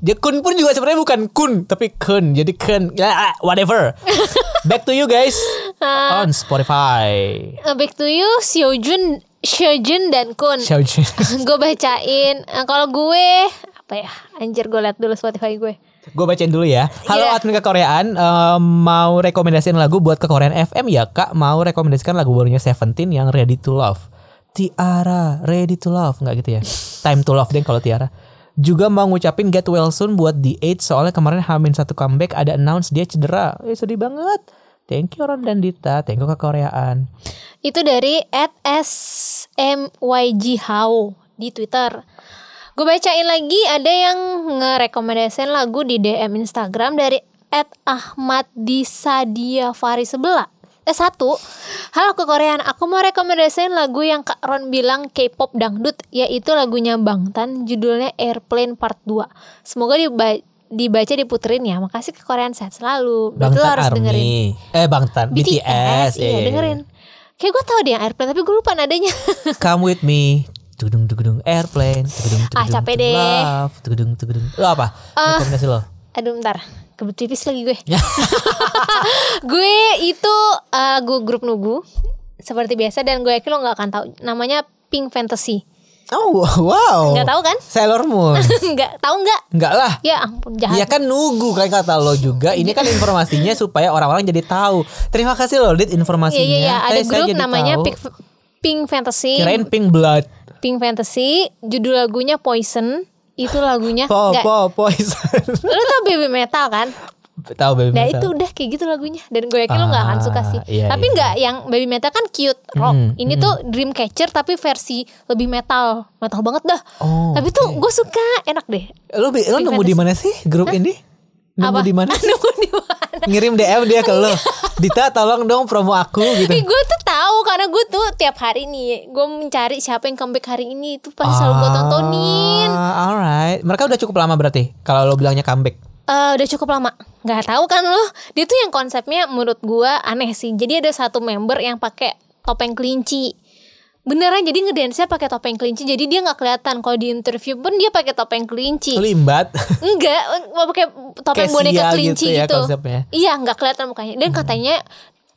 Dia Kun pun juga sebenarnya bukan Kun tapi Kun. Jadi Kun, whatever. Back to You guys on Spotify. Back to You Xiaojun dan Kun. Gue bacain. Kalau gue apa ya? Anjir, gue liat dulu Spotify gue. Gue bacain dulu ya. Halo admin Kekoreaan, mau rekomendasiin lagu buat Kekoreaan FM ya kak? Mau rekomendasikan lagu barunya Seventeen yang Ready to Love. Tiara, Ready to Love, nggak gitu ya? Time to Love deh kalau Tiara. Juga mau ngucapin get well soon buat The Eight, soalnya kemarin H-1 comeback ada announce dia cedera. Sedih banget. Thank you Ron dan Dita, thank you Kekoreaan. Itu dari @smyghao di Twitter. Gue bacain lagi, ada yang ngerekomendasiin lagu di DM Instagram dari @ahmaddisadiafari11. 1. Halo Kekoreaan, aku mau rekomendasiin lagu yang Kak Ron bilang K-pop dangdut, yaitu lagunya Bangtan, judulnya Airplane Part 2. Semoga dibaca diputerin ya. Makasih Kekoreaan, sehat selalu. Berarti lo harus dengerin. Bangtan BTS. Iya dengerin. Kayak gue tau deh yang Airplane, tapi gue lupa nadanya. Come with me. Tugedung Airplane. Capek deh. Love. Tugedung. Lo apa? Rekomendasi lo? Aduh bentar, kebut pipis lagi gue. Gue itu lagu grup Nugu seperti biasa, dan gue yakin lo gak akan tahu. Namanya Pink Fantasy. Oh wow. Gak tahu kan? Sailor Moon. Gak tahu nggak? Nggak lah. Ya ampun, jahat. Iya kan Nugu kan kata lo juga. Ini kan informasinya supaya orang-orang jadi tahu. Terima kasih lo Dit informasinya. Iya. Ada grup namanya Pink Fantasy. Kirain Pink Blood. Pink Fantasy, judul lagunya Poison. Itu lagunya Poison. Lo tau Baby Metal kan? Tahu Baby Metal. Nah itu udah kayak gitu lagunya. Dan gue yakin lo gak akan suka sih. Tapi gak yang Baby Metal kan cute rock. Ini tuh Dreamcatcher tapi versi lebih metal banget dah. Tapi tuh gue suka, enak deh. Lo nemu di mana sih grup ini? Nemu di mana? Ngirim DM dia ke lo. Dita tolong dong promo aku gitu. Gue tuh tahu karena gue tuh tiap hari nih gue mencari siapa yang comeback hari ini, itu pasti selalu gue tontonin. Alright, mereka udah cukup lama berarti kalau lo bilangnya comeback. Udah cukup lama. Nggak tahu kan lo. Dia tuh yang konsepnya menurut gue aneh sih. Jadi ada satu member yang pakai topeng kelinci. Beneran, jadi ngedance-nya pakai topeng kelinci. Jadi dia nggak kelihatan. Kalau di interview pun dia pakai topeng kelinci. Kelimbat. Enggak, mau pakai topeng boneka kelinci gitu. Konsepnya. Iya, nggak kelihatan mukanya. Dan katanya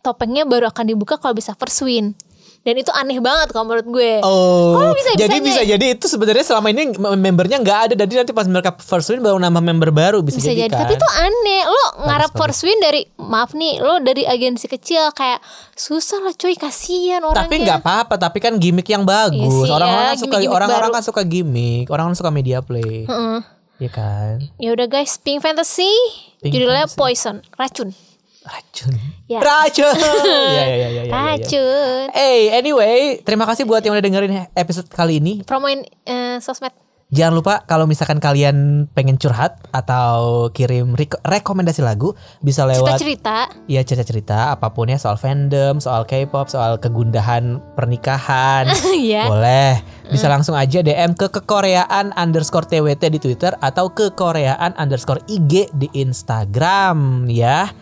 topengnya baru akan dibuka kalau bisa first win. Dan itu aneh banget kalau menurut gue. Oh, jadi bisa jadi itu sebenarnya selama ini membernya nggak ada. Jadi nanti pas mereka first win baru nambah member baru bisa jadi kan. Tapi itu aneh. Lo ngarep first win dari, maaf nih, lo dari agensi kecil, kayak susah lah coy, kasihan orangnya. Tapi nggak apa-apa. Tapi kan gimmick yang bagus. Iya Orang-orang kan suka, orang-orang kan suka gimmick. Orang-orang suka media play. Iya kan. Ya udah guys, Pink Fantasy. Judulnya Poison, racun. Ya. Racun. Ya. Racun. Anyway, terima kasih buat yang udah dengerin episode kali ini. Promoin sosmed. Jangan lupa kalau misalkan kalian pengen curhat atau kirim rekomendasi lagu, bisa lewat cerita-cerita. Iya, cerita-cerita apapun ya, soal fandom, soal K-pop, soal kegundahan pernikahan. Yeah. Boleh. Bisa langsung aja DM ke kekoreaan_twt di Twitter atau kekoreaan_ig di Instagram ya.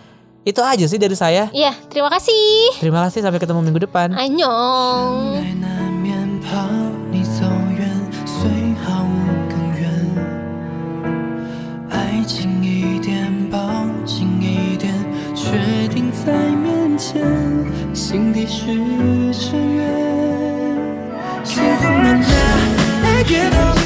Itu aja sih dari saya. Iya, terima kasih. Terima kasih, sampai ketemu minggu depan. Annyeong.幸福能拿，爱给到。